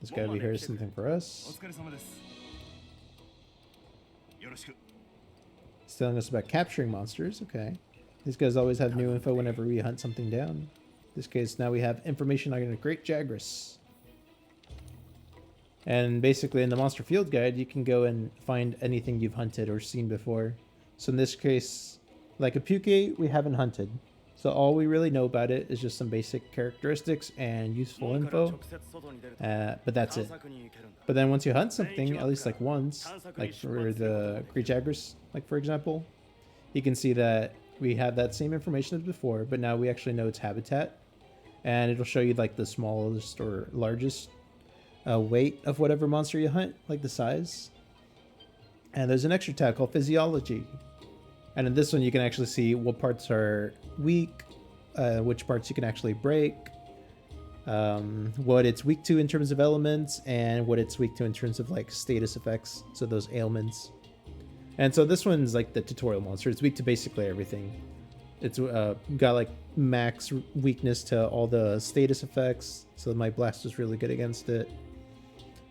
This guy over here has something for うお us. 疲れ様ですよろしく He's telling us about capturing monsters. Okay. These guys always have new info whenever we hunt something down. In this case, now we have information on a great Jagras. And basically in the Monster Field Guide, you can go and find anything you've hunted or seen before. So in this case, like a Puke, we haven't hunted. So all we really know about it is just some basic characteristics and useful 門から info. 直接外に出ると But that's 探 it. 索に行けるんだ But then once you hunt something, at least like once, like for the Great Jagras, like for example, you can see that we have that same information as before, but now we actually know its habitat. And it'll show you like the smallest or largest weight of whatever monster you hunt, like the size. And there's an extra tab called Physiology. And in this one, you can actually see what parts are weak, which parts you can actually break, what it's weak to in terms of elements, and what it's weak to in terms of like status effects, so those ailments. And so this one's like the tutorial monster. It's weak to basically everything. It's got like max weakness to all the status effects, so my blast is really good against it.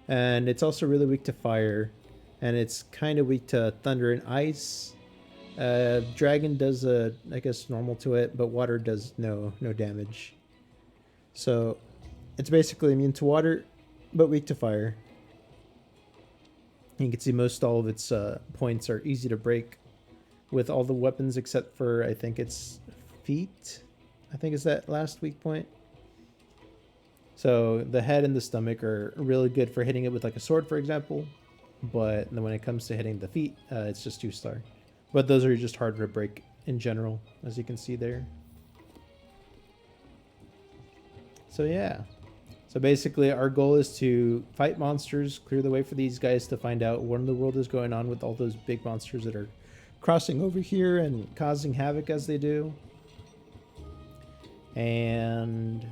And it's also really weak to fire, and it's kind of weak to thunder and ice. Dragon does I guess normal to it, but water does no damage. So it's basically immune to water, but weak to fire. You can see most all of its points are easy to break with all the weapons except for I think its feet. I think is that last weak point. So the head and the stomach are really good for hitting it with like a sword, for example. But then when it comes to hitting the feet, it's just 2-star. But those are just harder to break in general, as you can see there. So yeah. So basically our goal is to fight monsters, clear the way for these guys to find out what in the world is going on with all those big monsters that are crossing over here and causing havoc as they do. And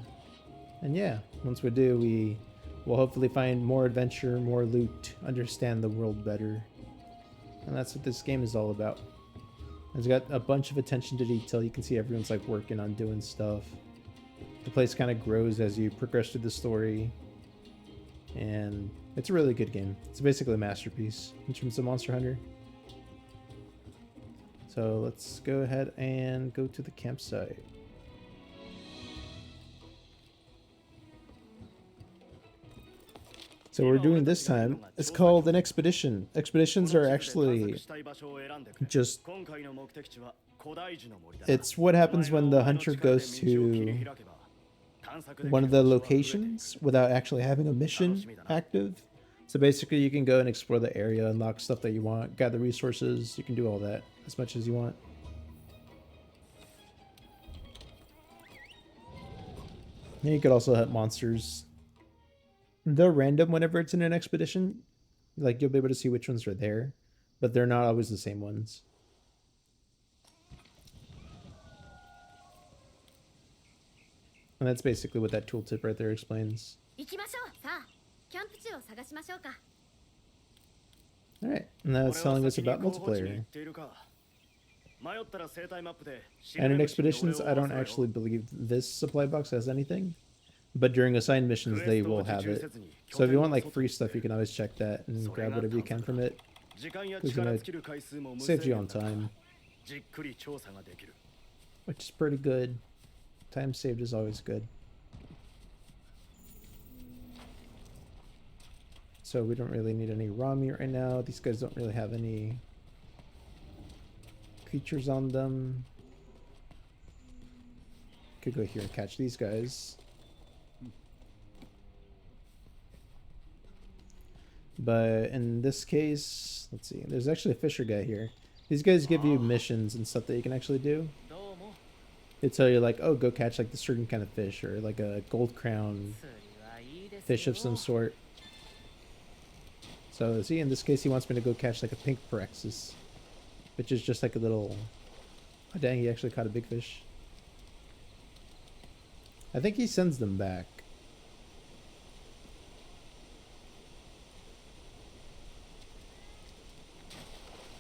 yeah, once we do, we will hopefully find more adventure, more loot, understand the world better. And that's what this game is all about. It's got a bunch of attention to detail. You can see everyone's like working on doing stuff. The place kind of grows as you progress through the story. And it's a really good game. It's basically a masterpiece in terms of Monster Hunter. So let's go ahead and go to the campsite. So we're doing this time, it's called an expedition. Expeditions are actually just, it's what happens when the hunter goes to one of the locations without actually having a mission active. So basically you can go and explore the area, unlock stuff that you want, gather resources, you can do all that as much as you want. And you could also hunt monsters. They're random whenever it's in an expedition. Like, you'll be able to see which ones are there, but they're not always the same ones. And that's basically what that tooltip right there explains. Alright, and now it's telling us about multiplayer. And in expeditions, I don't actually believe this supply box has anything. But during assigned missions, they will have it. So if you want like free stuff, you can always check that and grab whatever you can from it. Because, you know, it saves you on time. Which is pretty good. Time saved is always good. So we don't really need any raw meat right now. These guys don't really have any creatures on them. Could go here and catch these guys. But in this case, let's see, there's actually a fisher guy here. These guys give you missions and stuff that you can actually do. They tell you like, oh, go catch like the certain kind of fish, or like a gold crown fish of some sort. So see, in this case, he wants me to go catch like a pink Pyrexis, which is just like a little, oh dang, he actually caught a big fish. I think he sends them back.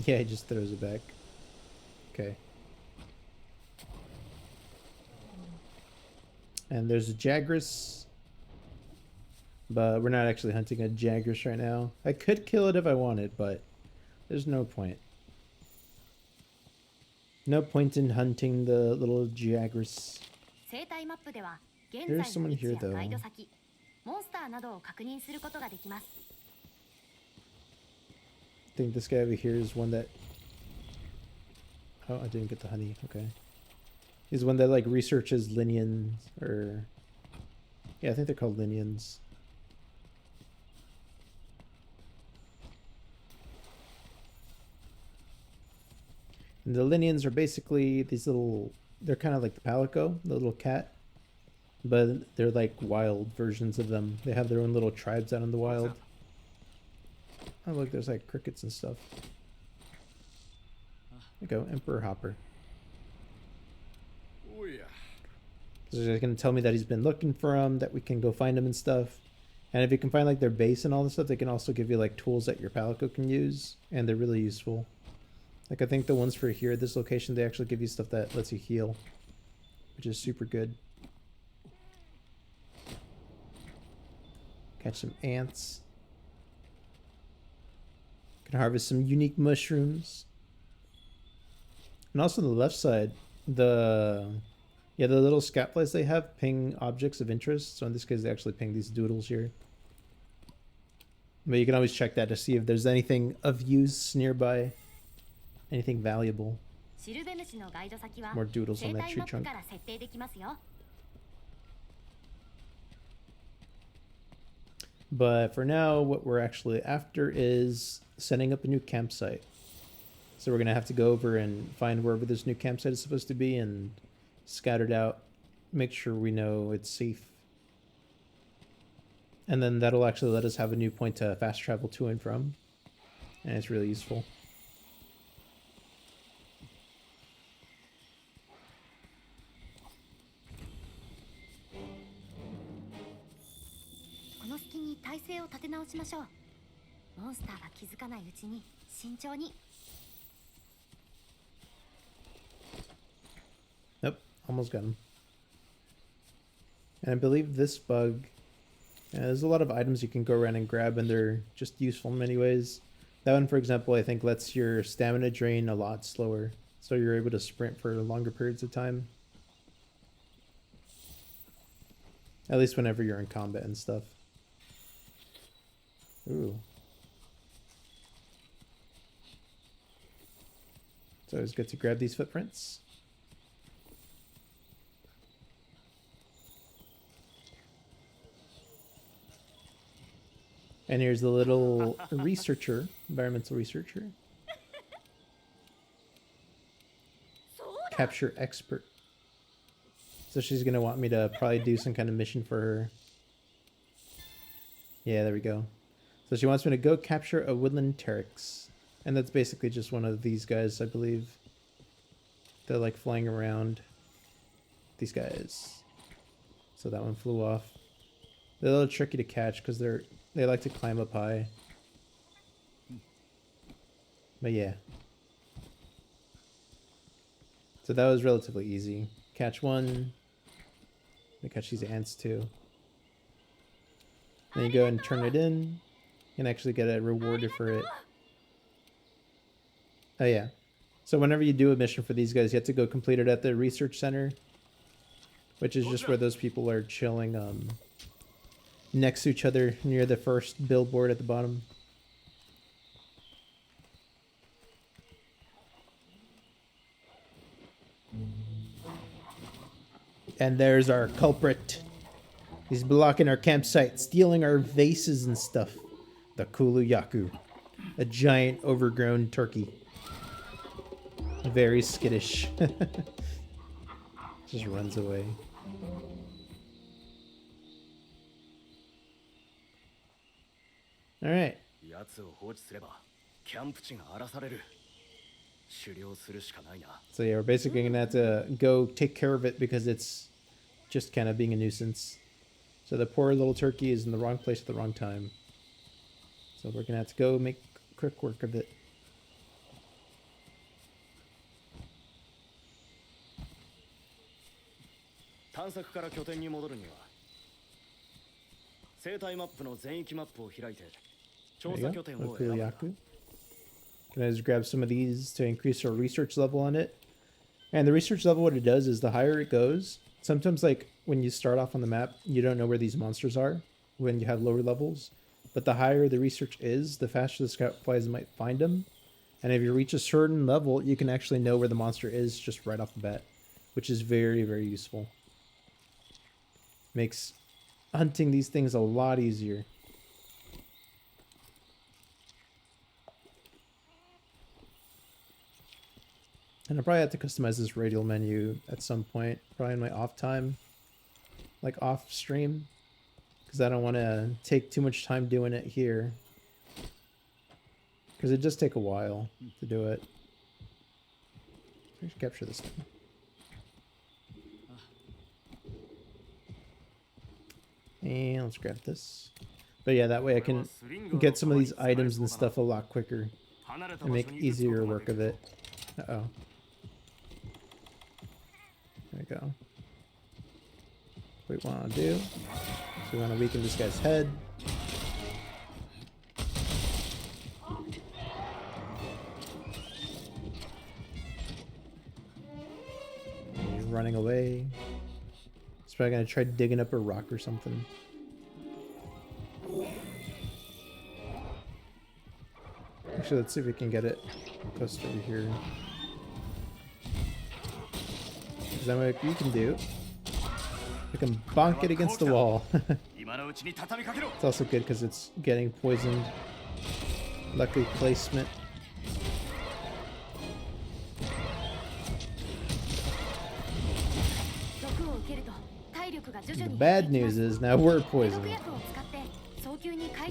Yeah, he just throws it back. Okay. And there's a Jagras. But we're not actually hunting a Jagras right now. I could kill it if I wanted, but there's no point. No point in hunting the little Jagras. There's someone here though. I think this guy over here is one that... Oh, I didn't get the honey. Okay. He's one that like researches linians, or... Yeah, I think they're called linians. And the linians are basically these little... They're kind of like the palico, the little cat. But they're like wild versions of them. They have their own little tribes out in the wild. Oh look, there's like crickets and stuff. There you go, Emperor Hopper. Oh yeah. So they're gonna tell me that he's been looking for them, that we can go find them and stuff. And if you can find like their base and all this stuff, they can also give you like tools that your palico can use, and they're really useful. Like I think the ones for here, this location, they actually give you stuff that lets you heal, which is super good. Catch some ants. Can harvest some unique mushrooms. And also on the left side, the little scat flies they have ping objects of interest. So in this case, they actually ping these doodles here. But you can always check that to see if there's anything of use nearby. Anything valuable. More doodles on that tree trunk. But for now, what we're actually after is setting up a new campsite. So we're going to have to go over and find wherever this new campsite is supposed to be and scout it out. Make sure we know it's safe. And then that'll actually let us have a new point to fast travel to and from. And it's really useful. 体勢を立て直しましょう。モンスターが気づかないうちに慎重に。 Nope, almost got him. And I believe this bug, there's a lot of items you can go around and grab, and they're just useful in many ways. That one, for example, I think lets your stamina drain a lot slower, so you're able to sprint for longer periods of time. At least whenever you're in combat and stuff. Ooh. It's always good to grab these footprints. And here's the little researcher, environmental researcher. Capture expert. So she's gonna want me to probably do some kind of mission for her. Yeah, there we go. So she wants me to go capture a woodland pteryx. And that's basically just one of these guys, I believe. They're like flying around. These guys. So that one flew off. They're a little tricky to catch because they like to climb up high. But yeah. So that was relatively easy. Catch one. They catch these ants too. Then you go and turn it in. And actually get rewarded for it. Oh yeah. So whenever you do a mission for these guys, you have to go complete it at the research center. Which is just where those people are chilling next to each other near the first billboard at the bottom. And there's our culprit. He's blocking our campsite, stealing our vases and stuff. The Kulu-Yaku. A giant overgrown turkey. Very skittish. Just runs away. Alright. やつを放置すればキャンプ地が荒らされる。狩猟するしかないな。 So yeah, we're basically gonna have to go take care of it because it's just kind of being a nuisance. So the poor little turkey is in the wrong place at the wrong time. So we're gonna have to go make quick work of it. 探索から拠点に戻るには生態マップの全域マップを開いて There 調 you 査 go. 拠点を選ぶんだ。 Okuriyaku. Can I just grab some of these to increase our research level on it? And the research level, what it does is the higher it goes, sometimes like when you start off on the map, you don't know where these monsters are when you have lower levels. But the higher the research is, the faster the scout flies might find them. And if you reach a certain level, you can actually know where the monster is just right off the bat, which is very, very useful. Makes hunting these things a lot easier. And I'll probably have to customize this radial menu at some point, probably in my off time, like off stream, because I don't want to take too much time doing it here, because it does take a while to do it. I should capture this one. And let's grab this. But yeah, that way I can get some of these items and stuff a lot quicker and make easier work of it. Uh-oh. There we go. What we want to do. So we want to weaken this guy's head. He's running away. He's probably going to try digging up a rock or something. Actually, let's see if we can get it close to over here. Because then what you can do, you can bonk it against the wall. It's also good because it's getting poisoned. Lucky placement. The bad news is now we're poisoned. We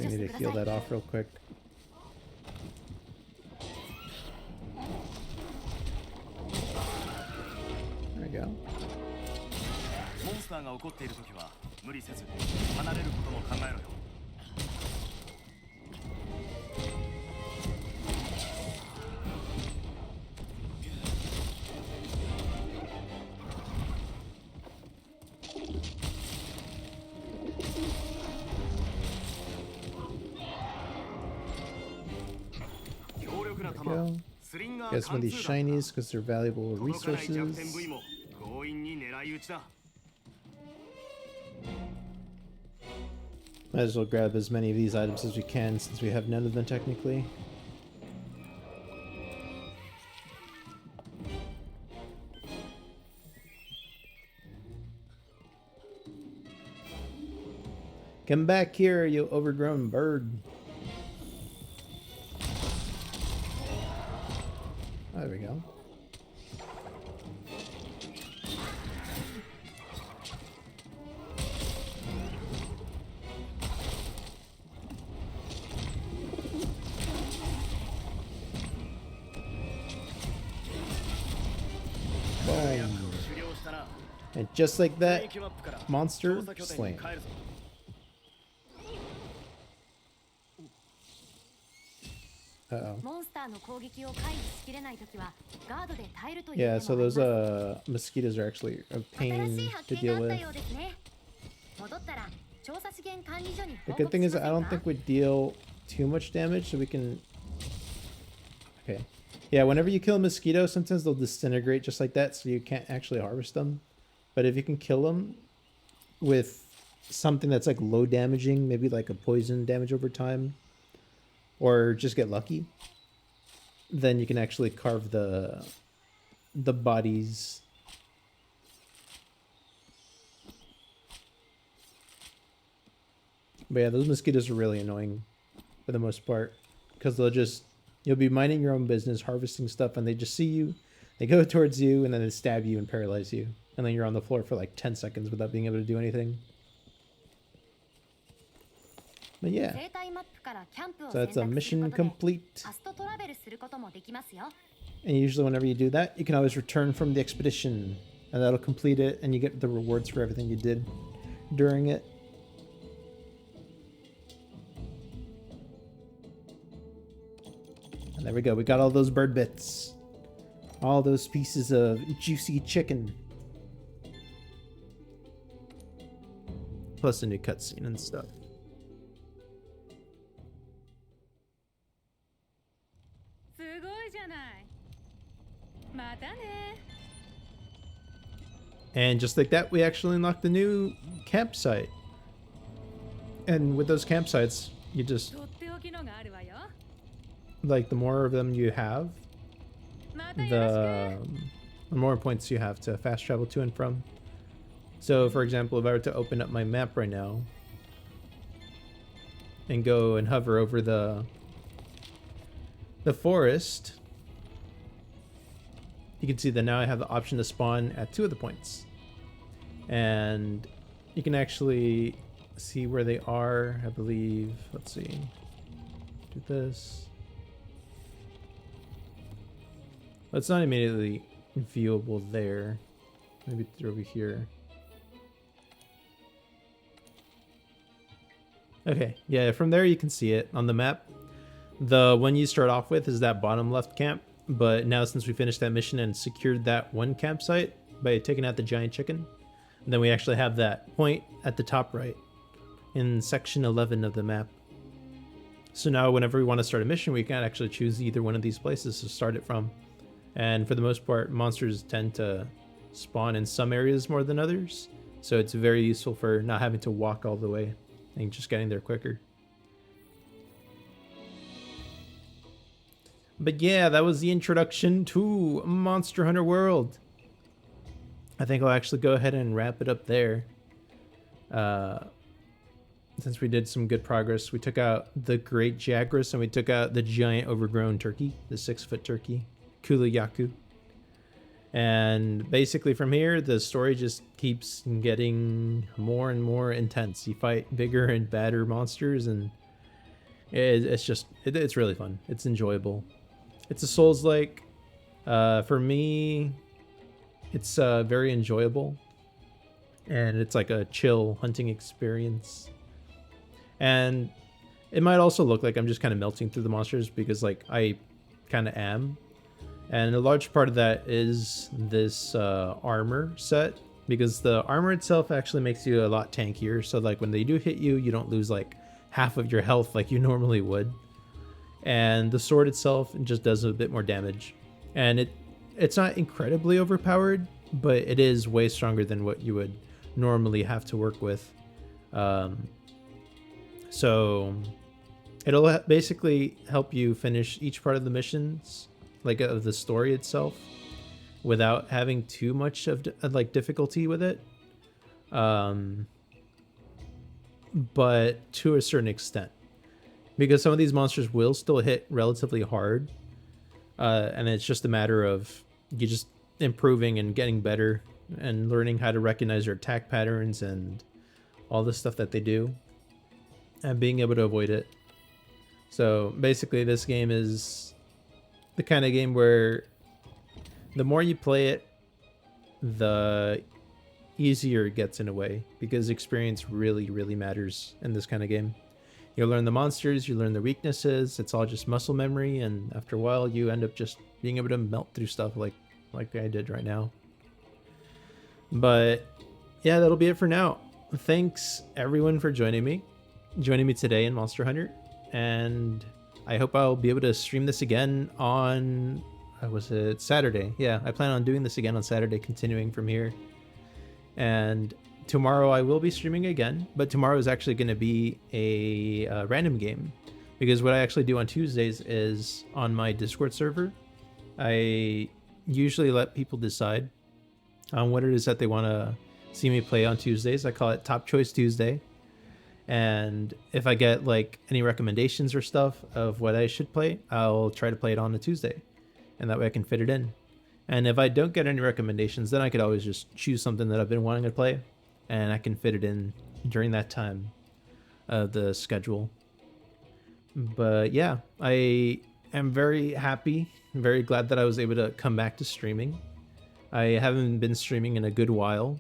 need to heal that off real quick. There we go. モンスターが起こっているときは無理せず離れることも考えろよ。Get some of these shinies because they're valuable 届かない弱 resources. 点部位も強引に狙い撃ちだ。 Might as well grab as many of these items as we can since we have none of them technically. Come back here, you overgrown bird. There we go. Boom. 狩猟したな。 And just like 全 that, 域マップから monster 調査拠点 slain. に帰るぞ。 Uh-oh. モンスターの攻撃を回避しきれないときはガードで耐えるという手も Yeah, あり so ます those mosquitoes are actually a 新 pain しい発 to 見が deal あった with. ようですね。戻ったら調査資源管理所に The 報 good 告 thing し is ま I せん don't か think we deal too much damage, so we can... Okay. Yeah, whenever you kill a mosquito, sometimes they'll disintegrate just like that, so you can't actually harvest them. But if you can kill them with something that's like low damaging, maybe like a poison damage over time, or just get lucky, then you can actually carve the bodies. But yeah, those mosquitoes are really annoying for the most part because you'll be minding your own business, harvesting stuff, and they just see you, they go towards you, and then they stab you and paralyze you. And then you're on the floor for like 10 seconds without being able to do anything. But yeah, 生態マップからキャンプを so 選 that's a 択する mission ことで complete. ファストトラベルすることもできますよ。 And usually whenever you do that, you can always return from the expedition. And that'll complete it, and you get the rewards for everything you did during it. And there we go. We got all those bird bits. All those pieces of juicy chicken. Plus a new cutscene and stuff. すごいじゃない。またね。 And just like that, we actually unlocked the new campsite. And with those campsites, you just, とっておきのがあるわよ。 like, the more of them you have, またよろし the more points you have to fast travel to and from. So, for example, if I were to open up my map right now and go and hover over the forest, you can see that now I have the option to spawn at 2 of the points. And you can actually see where they are, I believe. Let's see. Do this. Well, it's not immediately viewable there. Maybe it's over here. Okay, yeah, from there you can see it on the map. The one you start off with is that bottom left camp, but now since we finished that mission and secured that one campsite by taking out the giant chicken, then we actually have that point at the top right in section 11 of the map. So now whenever we want to start a mission, we can actually choose either one of these places to start it from. And for the most part, monsters tend to spawn in some areas more than others, so it's very useful for not having to walk all the way and just getting there quicker. But yeah, that was the introduction to Monster Hunter World. I think I'll actually go ahead and wrap it up there. Since we did some good progress, we took out the Great Jagras and we took out the giant overgrown turkey, the 6-foot turkey, Kulayaku. And basically from here, the story just keeps getting more and more intense. You fight bigger and badder monsters, and it's really fun. It's enjoyable. It's a Souls-like. For me, it's very enjoyable. And it's like a chill hunting experience. And it might also look like I'm just kind of melting through the monsters because like I kind of am. And a large part of that is this armor set, because the armor itself actually makes you a lot tankier. So like when they do hit you, you don't lose like half of your health like you normally would. And the sword itself just does a bit more damage. and it's not incredibly overpowered, but it is way stronger than what you would normally have to work with. So it'll basically help you finish each part of the missions, like of the story itself, without having too much of like difficulty with it. But to a certain extent, because some of these monsters will still hit relatively hard, and it's just a matter of you just improving and getting better and learning how to recognize your attack patterns and all the stuff that they do and being able to avoid it. So basically this game is the kind of game where the more you play it, the easier it gets in a way, because experience really matters in this kind of game. You learn the monsters, you learn the weaknesses, it's all just muscle memory, and after a while you end up just being able to melt through stuff like I did right now. But yeah, that'll be it for now. Thanks everyone for joining me today in Monster Hunter, and I hope I'll be able to stream this again on was it Saturday? Yeah, I plan on doing this again on Saturday, continuing from here. And tomorrow I will be streaming again, but tomorrow is actually going to be a random game, because what I actually do on Tuesdays is on my Discord server, I usually let people decide on what it is that they want to see me play on Tuesdays. I call it Top Choice Tuesday. And if I get like any recommendations or stuff of what I should play, I'll try to play it on a Tuesday, and that way I can fit it in. And if I don't get any recommendations, then I could always just choose something that I've been wanting to play, and I can fit it in during that time of the schedule. But yeah, I am very happy, very glad that I was able to come back to streaming. I haven't been streaming in a good while.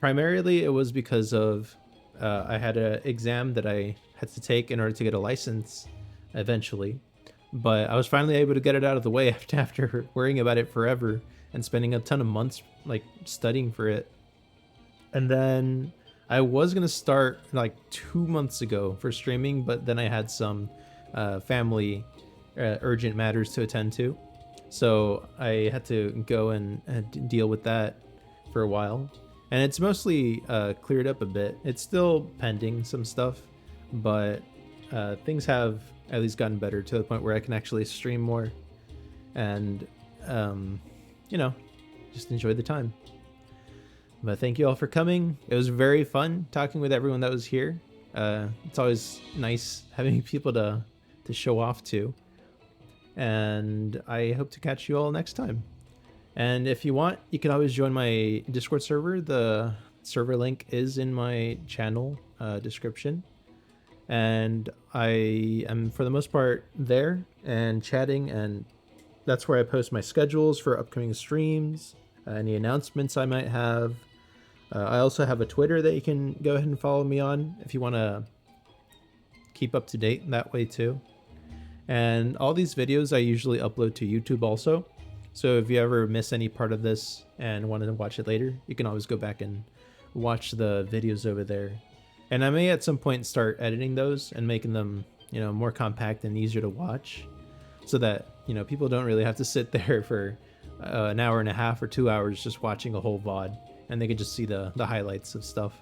Primarily it was because of I had an exam that I had to take in order to get a license eventually. But I was finally able to get it out of the way after worrying about it forever and spending a ton of months like studying for it. And then I was going to start like 2 months ago for streaming, but then I had some family urgent matters to attend to. So I had to go and deal with that for a while. And it's mostly cleared up a bit. It's still pending some stuff, but things have at least gotten better to the point where I can actually stream more and, you know, just enjoy the time. But thank you all for coming. It was very fun talking with everyone that was here. It's always nice having people to show off to. And I hope to catch you all next time. And if you want, you can always join my Discord server. The server link is in my channel description. And I am, for the most part, there and chatting, and that's where I post my schedules for upcoming streams, any announcements I might have. I also have a Twitter that you can go ahead and follow me on if you want to keep up to date that way too. And all these videos I usually upload to YouTube also. So if you ever miss any part of this and want to watch it later, you can always go back and watch the videos over there. And I may at some point start editing those and making them, you know, more compact and easier to watch, so that, you know, people don't really have to sit there for an hour and a half or 2 hours just watching a whole VOD, and they can just see the highlights of stuff.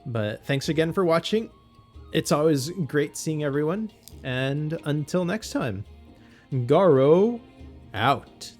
But thanks again for watching. It's always great seeing everyone. And until next time, Garo out.